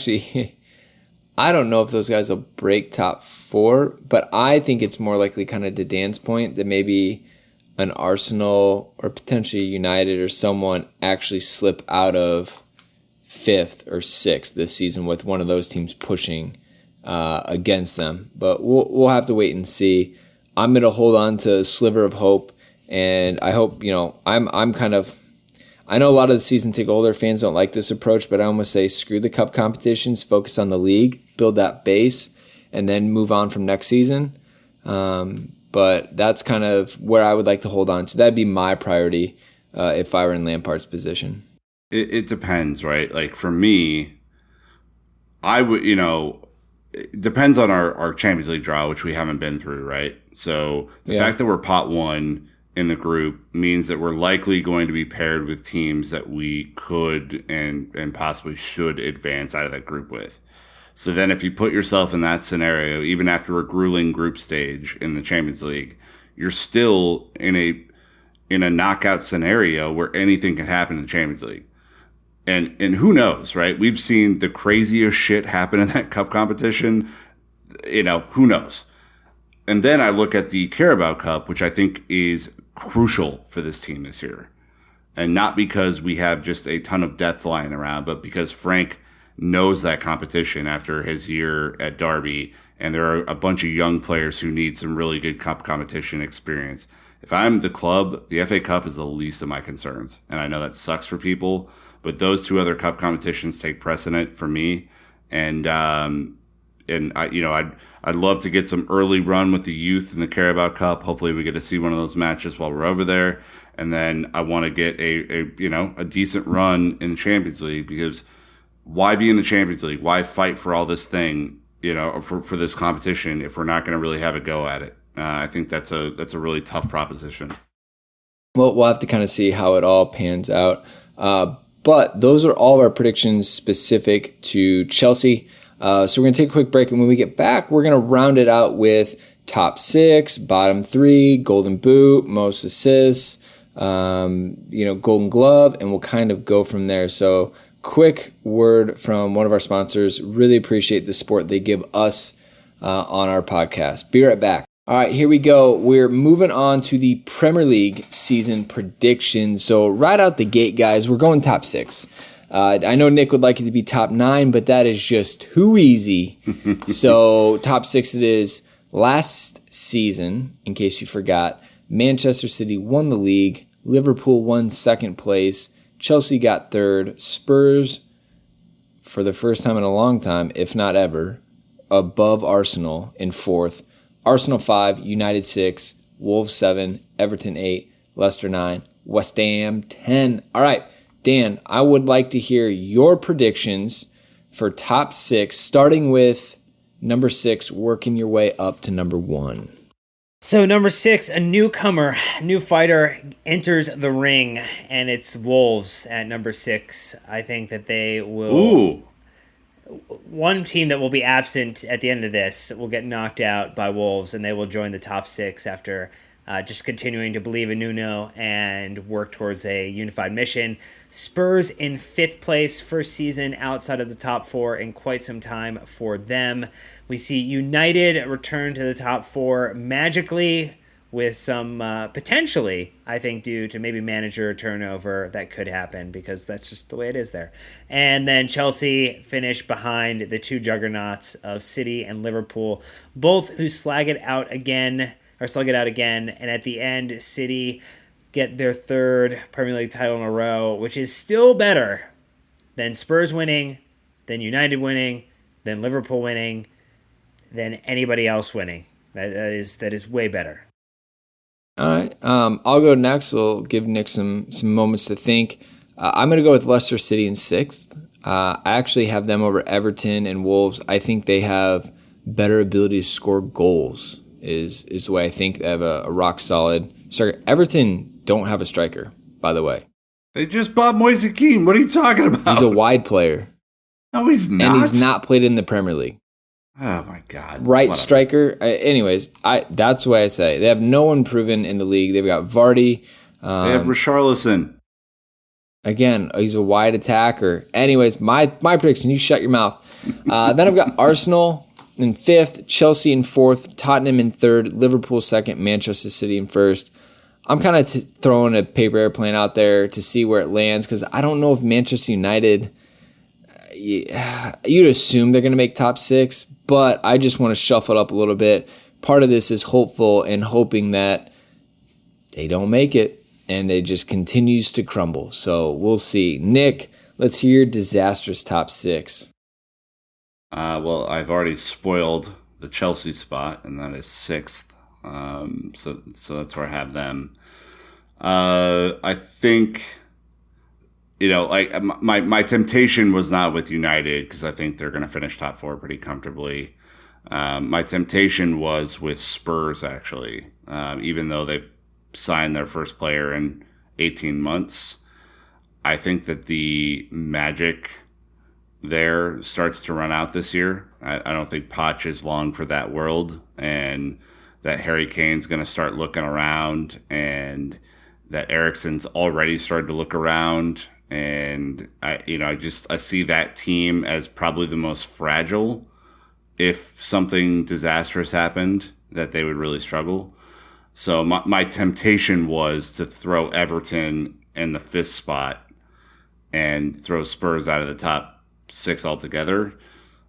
don't know if those guys will break top four, but I think it's more likely, kind of to Dan's point, that maybe an Arsenal or potentially United or someone actually slip out of fifth or sixth this season with one of those teams pushing against them. But we'll have to wait and see. I'm going to hold on to a sliver of hope, and I hope, I'm kind of, I know a lot of the season ticket holder fans don't like this approach, but I almost say screw the cup competitions, focus on the league, build that base, and then move on from next season. But that's kind of where I would like to hold on to. That'd be my priority if I were in Lampard's position.
It depends, right? Like for me, I would, it depends on our Champions League draw, which we haven't been through, right? So the fact that we're pot one in the group means that we're likely going to be paired with teams that we could and possibly should advance out of that group with. So then if you put yourself in that scenario, even after a grueling group stage in the Champions League, you're still in a knockout scenario where anything can happen in the Champions League. And who knows, right? We've seen the craziest shit happen in that cup competition. Who knows? And then I look at the Carabao Cup, which I think is crucial for this team this year. And not because we have just a ton of depth lying around, but because Frank knows that competition after his year at Derby. And there are a bunch of young players who need some really good cup competition experience. If I'm the club, the FA Cup is the least of my concerns. And I know that sucks for people, but those two other cup competitions take precedent for me. And I'd love to get some early run with the youth in the Carabao Cup. Hopefully we get to see one of those matches while we're over there. And then I want to get a decent run in the Champions League, because why be in the Champions League? Why fight for all this thing, for this competition if we're not going to really have a go at it? I think that's a really tough proposition.
Well, we'll have to kind of see how it all pans out. But those are all of our predictions specific to Chelsea. So we're going to take a quick break, and when we get back, we're going to round it out with top 6, bottom 3, golden boot, most assists, golden glove, and we'll kind of go from there. So quick word from one of our sponsors. Really appreciate the support they give us on our podcast. Be right back. All right, here we go. We're moving on to the Premier League season predictions. So right out the gate, guys, we're going top 6. I know Nick would like it to be top 9, but that is just too easy. So top 6 it is. Last season, in case you forgot, Manchester City won the league. Liverpool won second place. Chelsea got third. Spurs, for the first time in a long time, if not ever, above Arsenal in fourth. Arsenal 5, United 6, Wolves 7, Everton 8, Leicester 9, West Ham 10. All right, Dan, I would like to hear your predictions for top 6, starting with number 6, working your way up to number 1.
So number 6, a newcomer, new fighter enters the ring, and it's Wolves at number 6. I think that they will...
Ooh.
One team that will be absent at the end of this will get knocked out by Wolves, and they will join the top 6 after just continuing to believe in Nuno and work towards a unified mission. Spurs in 5th place, first season outside of the top 4 in quite some time for them. We see United return to the top 4 magically with some potentially, I think, due to maybe manager turnover that could happen because that's just the way it is there. And then Chelsea finish behind the 2 juggernauts of City and Liverpool, both who slug it out again. And at the end, City get their 3rd Premier League title in a row, which is still better than Spurs winning, than United winning, than Liverpool winning, than anybody else winning. That is way better.
All right. I'll go next. We'll give Nick some moments to think. I'm going to go with Leicester City in 6th. I actually have them over Everton and Wolves. I think they have better ability to score goals is the way I think. They have a rock solid striker. Everton don't have a striker, by the way.
They just bought Moise Kean. What are you talking about?
He's a wide player.
No, he's not.
And he's not played in the Premier League.
Oh, my God.
Right.
Whatever.
Striker. Anyways, that's the way I say. They have no one proven in the league. They've got Vardy.
They have Richarlison.
Again, he's a wide attacker. Anyways, my prediction, you shut your mouth. Then I've got Arsenal in 5th, Chelsea in 4th, Tottenham in 3rd, Liverpool 2nd, Manchester City in 1st. I'm kind of throwing a paper airplane out there to see where it lands because I don't know if Manchester United... You'd assume they're going to make top 6, but I just want to shuffle it up a little bit. Part of this is hopeful and hoping that they don't make it and it just continues to crumble. So we'll see. Nick, let's hear your disastrous top 6.
Well, I've already spoiled the Chelsea spot, and that is 6th. So that's where I have them. I think... like my temptation was not with United because I think they're going to finish top 4 pretty comfortably. My temptation was with Spurs, actually, even though they've signed their first player in 18 months. I think that the magic there starts to run out this year. I don't think Poch is long for that world, and that Harry Kane's going to start looking around, and that Eriksen's already started to look around. And I see that team as probably the most fragile. If something disastrous happened, that they would really struggle. So my temptation was to throw Everton in the 5th spot and throw Spurs out of the top 6 altogether.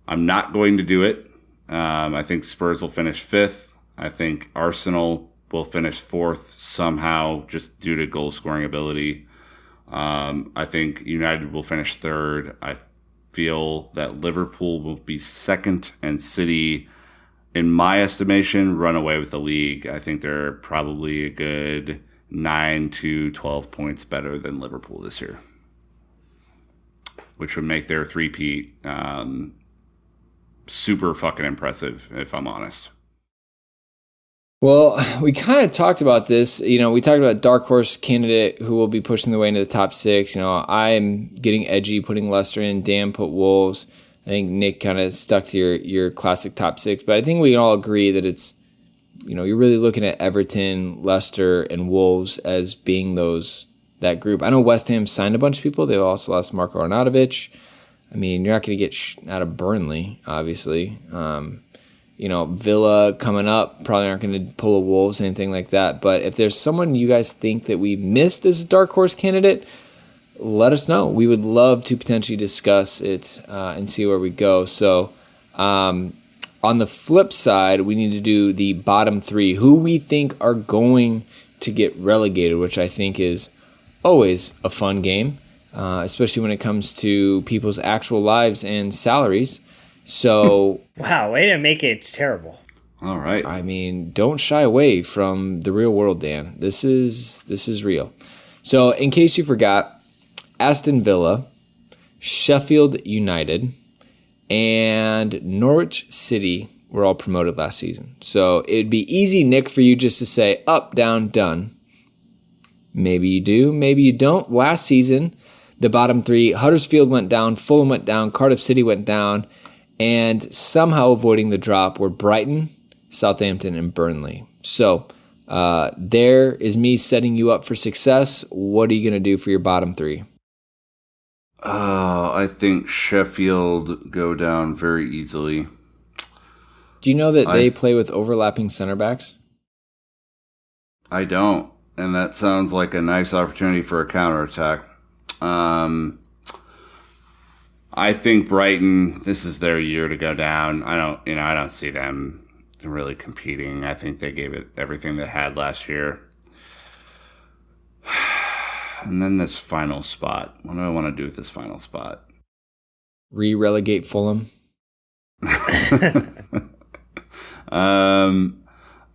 I'm not going to do it. I think Spurs will finish 5th. I think Arsenal will finish 4th somehow just due to goal scoring ability. I think United will finish 3rd. I feel that Liverpool will be 2nd, and City, in my estimation, run away with the league. I think they're probably a good 9 to 12 points better than Liverpool this year, which would make their three-peat super fucking impressive, if I'm honest.
Well, we kind of talked about this. We talked about dark horse candidate who will be pushing their way into the top 6. I'm getting edgy, putting Leicester in. Dan put Wolves. I think Nick kind of stuck to your classic top 6. But I think we can all agree that it's, you're really looking at Everton, Leicester, and Wolves as being that group. I know West Ham signed a bunch of people. They also lost Marko Arnautovic. I mean, you're not going to get out of Burnley, obviously. Villa coming up, probably aren't going to pull a Wolves, anything like that. But if there's someone you guys think that we missed as a dark horse candidate, let us know. We would love to potentially discuss it and see where we go. So on the flip side, we need to do the bottom 3, who we think are going to get relegated, which I think is always a fun game, especially when it comes to people's actual lives and salaries. So
wow, way to make it terrible.
All right.
I mean, don't shy away from the real world, Dan. This is real. So in case you forgot, Aston Villa, Sheffield United, and Norwich City were all promoted last season. So it'd be easy, Nick, for you just to say up, down, done. Maybe you do, maybe you don't. Last season, the bottom three, Huddersfield went down, Fulham went down, Cardiff City went down, and somehow avoiding the drop were Brighton, Southampton, and Burnley. So there is me setting you up for success. What are you going to do for your bottom three?
I think Sheffield go down very easily.
Do you know that they play with overlapping center backs?
I don't, and that sounds like a nice opportunity for a counterattack. I think Brighton, this is their year to go down. I don't see them really competing. I think they gave it everything they had last year. And then this final spot. What do I want to do with this final spot?
Relegate Fulham.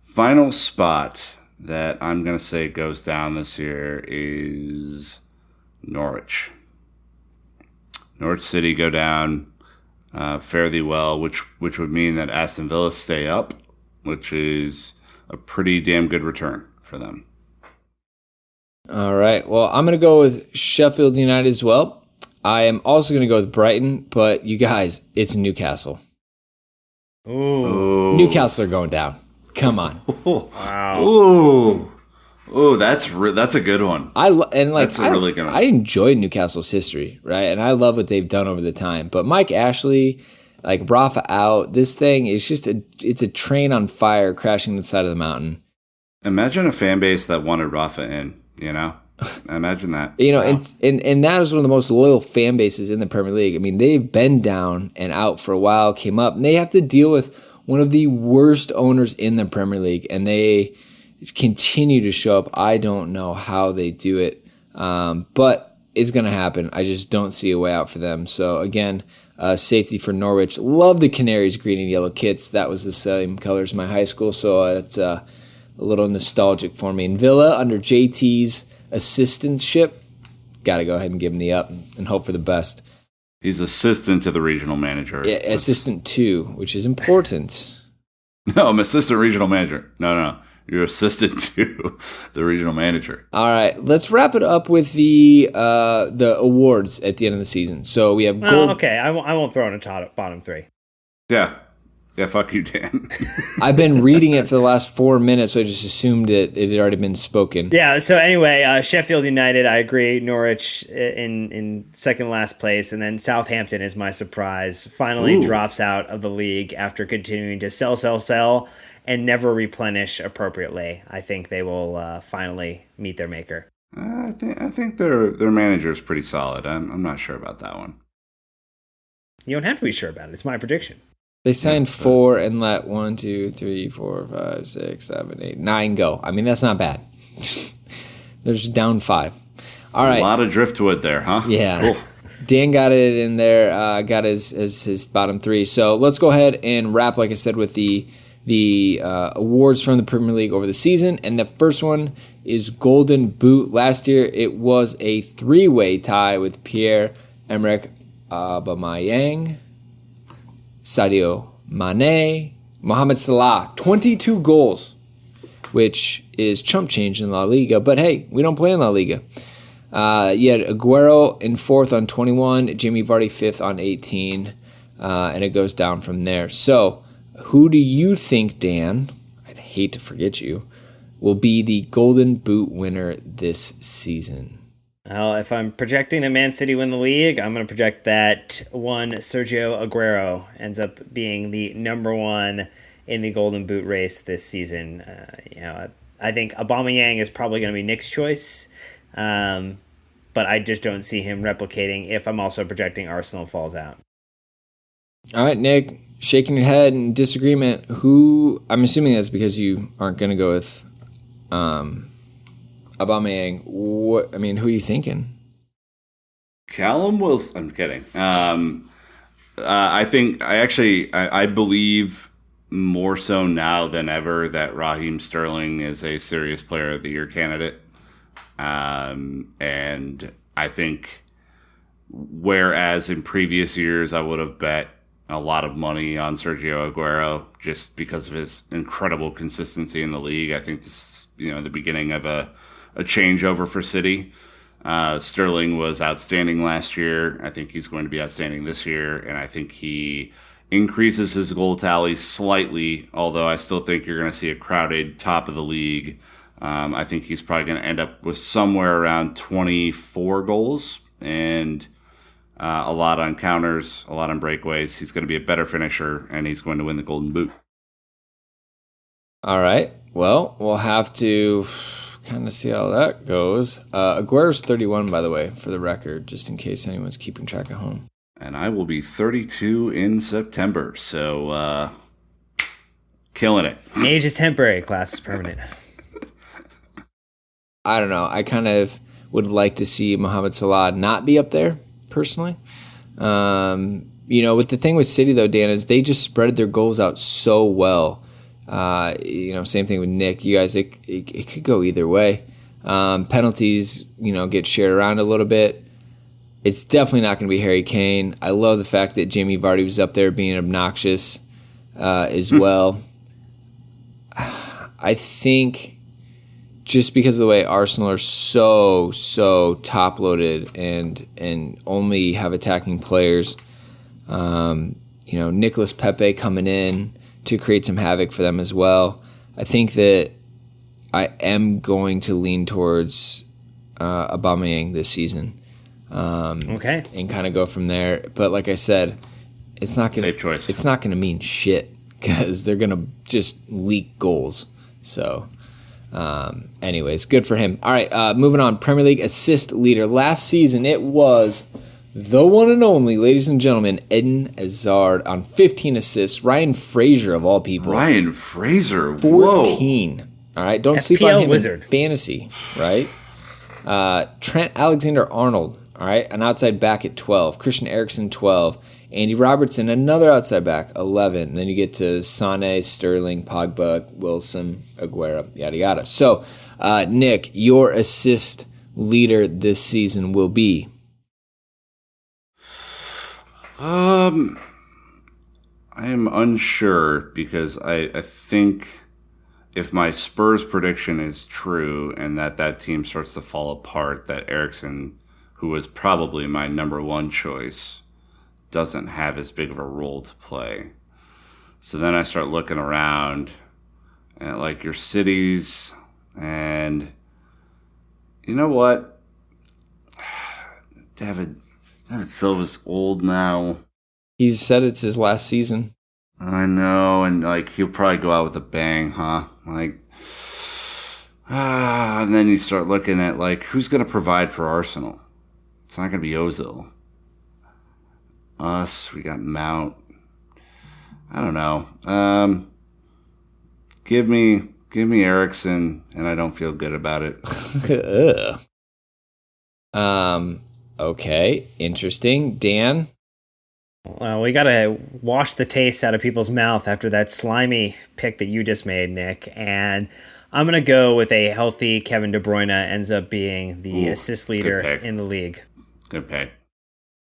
Final spot that I'm going to say goes down this year is Norwich. Norwich City go down fairly well, which would mean that Aston Villa stay up, which is a pretty damn good return for them.
All right. Well, I'm going to go with Sheffield United as well. I am also going to go with Brighton, but you guys, it's Newcastle.
Ooh.
Newcastle are going down. Come on.
Wow.
Ooh, that's a good one.
That's a really good one. I enjoy Newcastle's history, right? And I love what they've done over the time. But Mike Ashley, like Rafa out, this thing is just it's a train on fire crashing the side of the mountain.
Imagine a fan base that wanted Rafa in, you know? Imagine that.
Wow. And that is one of the most loyal fan bases in the Premier League. I mean, they've been down and out for a while, came up, and they have to deal with one of the worst owners in the Premier League, and they continue to show up. I don't know how they do it, but it's going to happen. I just don't see a way out for them. So, again, safety for Norwich. Love the Canaries green and yellow kits. That was the same colors in my high school, so it's a little nostalgic for me. And Villa, under JT's assistantship, got to go ahead and give him the up and hope for the best.
He's assistant to the regional manager.
Yeah, assistant to, which is important.
No, I'm assistant regional manager. No. You're assistant to the regional manager.
All right, let's wrap it up with the awards at the end of the season. So we have gold.
Okay, I won't throw in a bottom three.
Yeah, fuck you, Dan.
I've been reading it for the last 4 minutes, so I just assumed it had already been spoken.
Yeah, so anyway, Sheffield United, I agree. Norwich in second last place, and then Southampton is my surprise. Finally drops out of the league after continuing to sell, and never replenish appropriately. I think they will finally meet their maker.
I think their manager is pretty solid. I'm not sure about that one.
You don't have to be sure about it. It's my prediction.
They signed 4 and let 1, 2, 3, 4, 5, 6, 7, 8, 9 go. I mean, that's not bad. They're just down 5. All right.
A lot of driftwood there, huh?
Yeah.
Cool.
Dan got it in there, got his bottom 3. So let's go ahead and wrap, like I said, with the awards from the Premier League over the season. And the first one is Golden Boot. Last year, it was a 3-way tie with Pierre-Emerick Aubameyang, Sadio Mane, Mohamed Salah. 22 goals, which is chump change in La Liga. But hey, we don't play in La Liga. You had Aguero in 4th on 21, Jamie Vardy 5th on 18, and it goes down from there. So who do you think, Dan, I'd hate to forget you, will be the Golden Boot winner this season?
Well, if I'm projecting that Man City win the league, I'm going to project that one Sergio Aguero ends up being the number 1 in the Golden Boot race this season. I think Aubameyang is probably going to be Nick's choice, but I just don't see him replicating if I'm also projecting Arsenal falls out. All
right, Nick, shaking your head in disagreement. Who? I'm assuming that's because you aren't going to go with Aubameyang. Who are you thinking?
Callum Wilson. I'm kidding. I believe more so now than ever that Raheem Sterling is a serious player of the year candidate. And I think whereas in previous years I would have bet a lot of money on Sergio Aguero just because of his incredible consistency in the league, I think this is, the beginning of a changeover for City. Sterling was outstanding last year. I think he's going to be outstanding this year, and I think he increases his goal tally slightly, although I still think you're going to see a crowded top of the league. I think he's probably going to end up with somewhere around 24 goals and a lot on counters, a lot on breakaways. He's going to be a better finisher, and he's going to win the Golden Boot.
All right. Well, we'll have to kind of see how that goes. Aguero's 31, by the way, for the record, just in case anyone's keeping track at home.
And I will be 32 in September, so killing it.
Age is temporary, class is permanent.
I don't know. I kind of would like to see Mohamed Salah not be up there, personally. With the thing with City, though, Dan, is they just spread their goals out so well. Same thing with Nick. You guys, it could go either way. Penalties, get shared around a little bit. It's definitely not going to be Harry Kane. I love the fact that Jamie Vardy was up there being obnoxious as well. I think just because of the way Arsenal are so top-loaded and only have attacking players, Nicolas Pepe coming in to create some havoc for them as well. I think that I am going to lean towards Aubameyang this season.
Okay.
And kind of go from there. But like I said, it's not going to...
Safe choice.
It's not going to mean shit because they're going to just leak goals. So, anyways, good for him. All right, moving on. Premier League assist leader. Last season, it was the one and only, ladies and gentlemen, Eden Hazard on 15 assists. Ryan Fraser, of all people.
Ryan Fraser,
14. Whoa. All right, don't sleep on him
wizard.
in fantasy, right? Trent Alexander-Arnold, all right, an outside back at 12. Christian Eriksen, 12. Andy Robertson, another outside back, 11. And then you get to Sané, Sterling, Pogba, Wilson, Aguero, yada, yada. So, Nick, your assist leader this season will be?
I am unsure because I think if my Spurs prediction is true and that team starts to fall apart, that Eriksen, who was probably my number one choice, doesn't have as big of a role to play. So then I start looking around at like your cities, and you know what? David Silva's old now.
He said it's his last season.
I know, and like he'll probably go out with a bang, huh? And then you start looking at like who's going to provide for Arsenal. It's not going to be Ozil. Us, we got Mount. I don't know. Give me Eriksen, and I don't feel good about it.
Okay, interesting. Dan?
Well, we got to wash the taste out of people's mouth after that slimy pick that you just made, Nick. And I'm going to go with a healthy Kevin De Bruyne ends up being the assist leader in the league.
Good pick.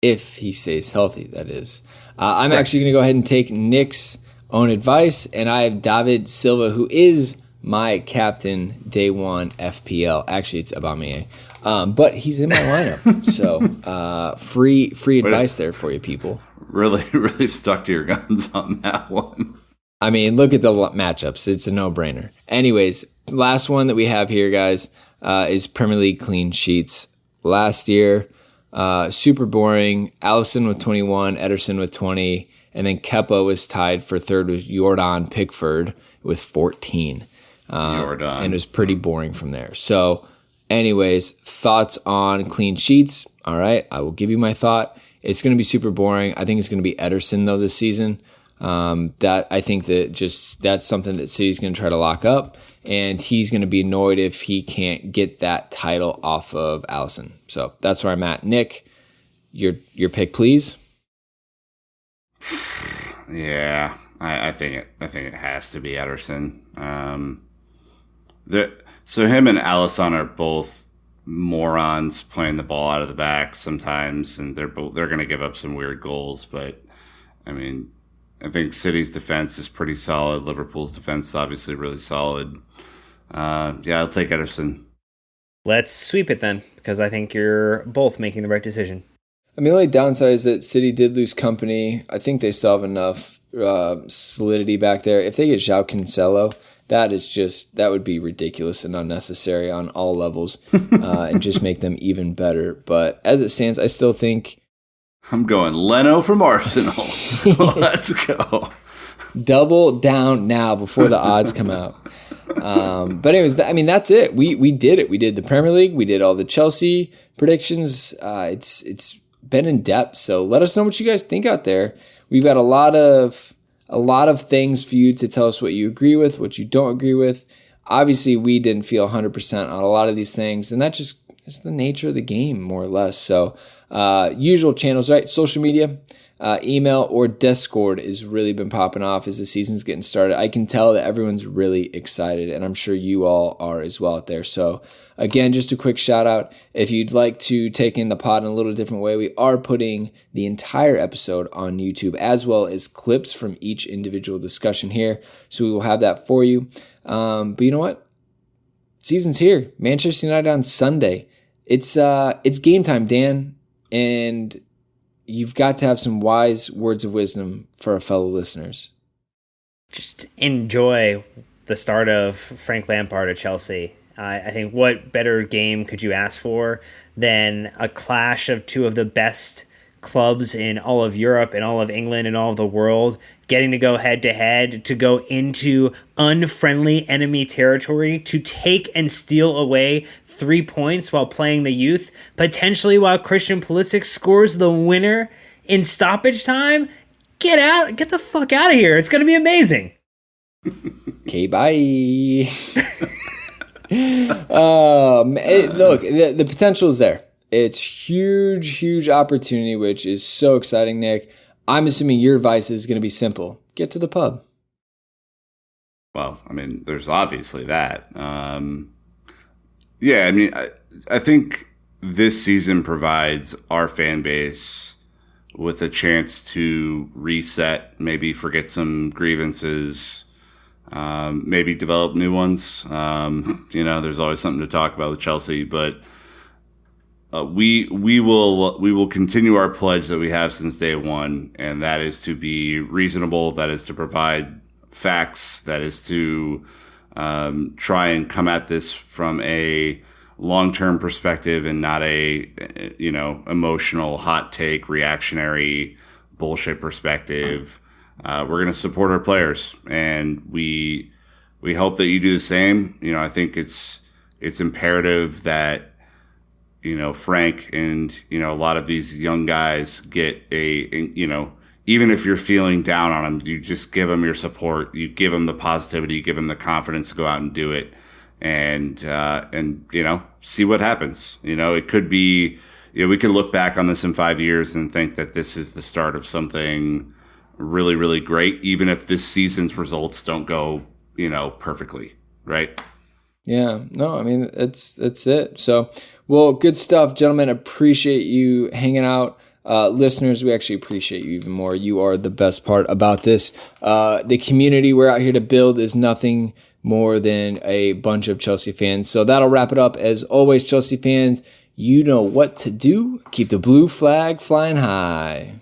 If he stays healthy, that is. I'm actually going to go ahead and take Nick's own advice, and I have David Silva, who is my captain day one FPL. Actually, it's Aubameyang. But he's in my lineup. So free advice there for you people.
Really stuck to your guns on that one.
I mean, look at the matchups. It's a no-brainer. Anyways, last one that we have here, guys, is Premier League clean sheets. Last year, super boring. Alisson with 21, Ederson with 20, and then Kepa was tied for third with Jordan Pickford with 14. And it was pretty boring from there. So, anyways, thoughts on clean sheets. All right, I will give you my thought. It's going to be super boring. I think it's going to be Ederson, though, this season. That I think that that's something that City's going to try to lock up, and he's going to be annoyed if he can't get that title off of Alisson. So that's where I'm at. Nick, your pick, please.
Yeah, I think it has to be Ederson. So him and Alisson are both morons playing the ball out of the back sometimes, and they're going to give up some weird goals. But I mean, I think City's defense is pretty solid. Liverpool's defense is obviously really solid. I'll take Ederson.
Let's sweep it then, because I think you're both making the right decision.
I mean, the only downside is that City did lose company. I think they still have enough solidity back there. If they get João Cancelo, that would be ridiculous and unnecessary on all levels, and just make them even better. But as it stands, I still think
I'm going Leno from Arsenal. Let's go.
Double down now before the odds come out. But anyways, that's it. We did it. We did the Premier League. We did all the Chelsea predictions. It's been in depth. So let us know what you guys think out there. We've got a lot of things for you to tell us what you agree with, what you don't agree with. Obviously, we didn't feel 100% on a lot of these things, and that just is the nature of the game, more or less. So usual channels, right? Social media, email, or Discord has really been popping off as the season's getting started. I can tell that everyone's really excited, and I'm sure you all are as well out there. So again, just a quick shout out. If you'd like to take in the pod in a little different way, we are putting the entire episode on YouTube, as well as clips from each individual discussion here. So we will have that for you. But you know what? Season's here. Manchester United on Sunday. It's game time, Dan, and you've got to have some wise words of wisdom for our fellow listeners.
Just enjoy the start of Frank Lampard at Chelsea. I think what better game could you ask for than a clash of two of the best clubs in all of Europe and all of England and all of the world, getting to go head-to-head, to go into unfriendly enemy territory, to take and steal away 3 points while playing the youth, potentially while Christian Pulisic scores the winner in stoppage time. Get the fuck out of here. It's going to be amazing.
Okay, bye. Look, the potential is there. It's huge opportunity, which is so exciting, Nick. I'm assuming your advice is going to be simple. Get to the pub.
Well, I mean, there's obviously that. I think this season provides our fan base with a chance to reset, maybe forget some grievances, maybe develop new ones. There's always something to talk about with Chelsea, but we will continue our pledge that we have since day one, and that is to be reasonable. That is to provide facts. That is to try and come at this from a long-term perspective and not a emotional hot take, reactionary bullshit perspective. We're going to support our players, and we hope that you do the same. I think it's imperative that Frank and a lot of these young guys get even if you're feeling down on them, you just give them your support, you give them the positivity, you give them the confidence to go out and do it, and see what happens. It could be we could look back on this in 5 years and think that this is the start of something really, really great, even if this season's results don't go perfectly, right?
Yeah, no, I mean, that's it. So, well, good stuff, gentlemen. Appreciate you hanging out. Listeners, we actually appreciate you even more. You are the best part about this. The community we're out here to build is nothing more than a bunch of Chelsea fans. So that'll wrap it up. As always, Chelsea fans, you know what to do. Keep the blue flag flying high.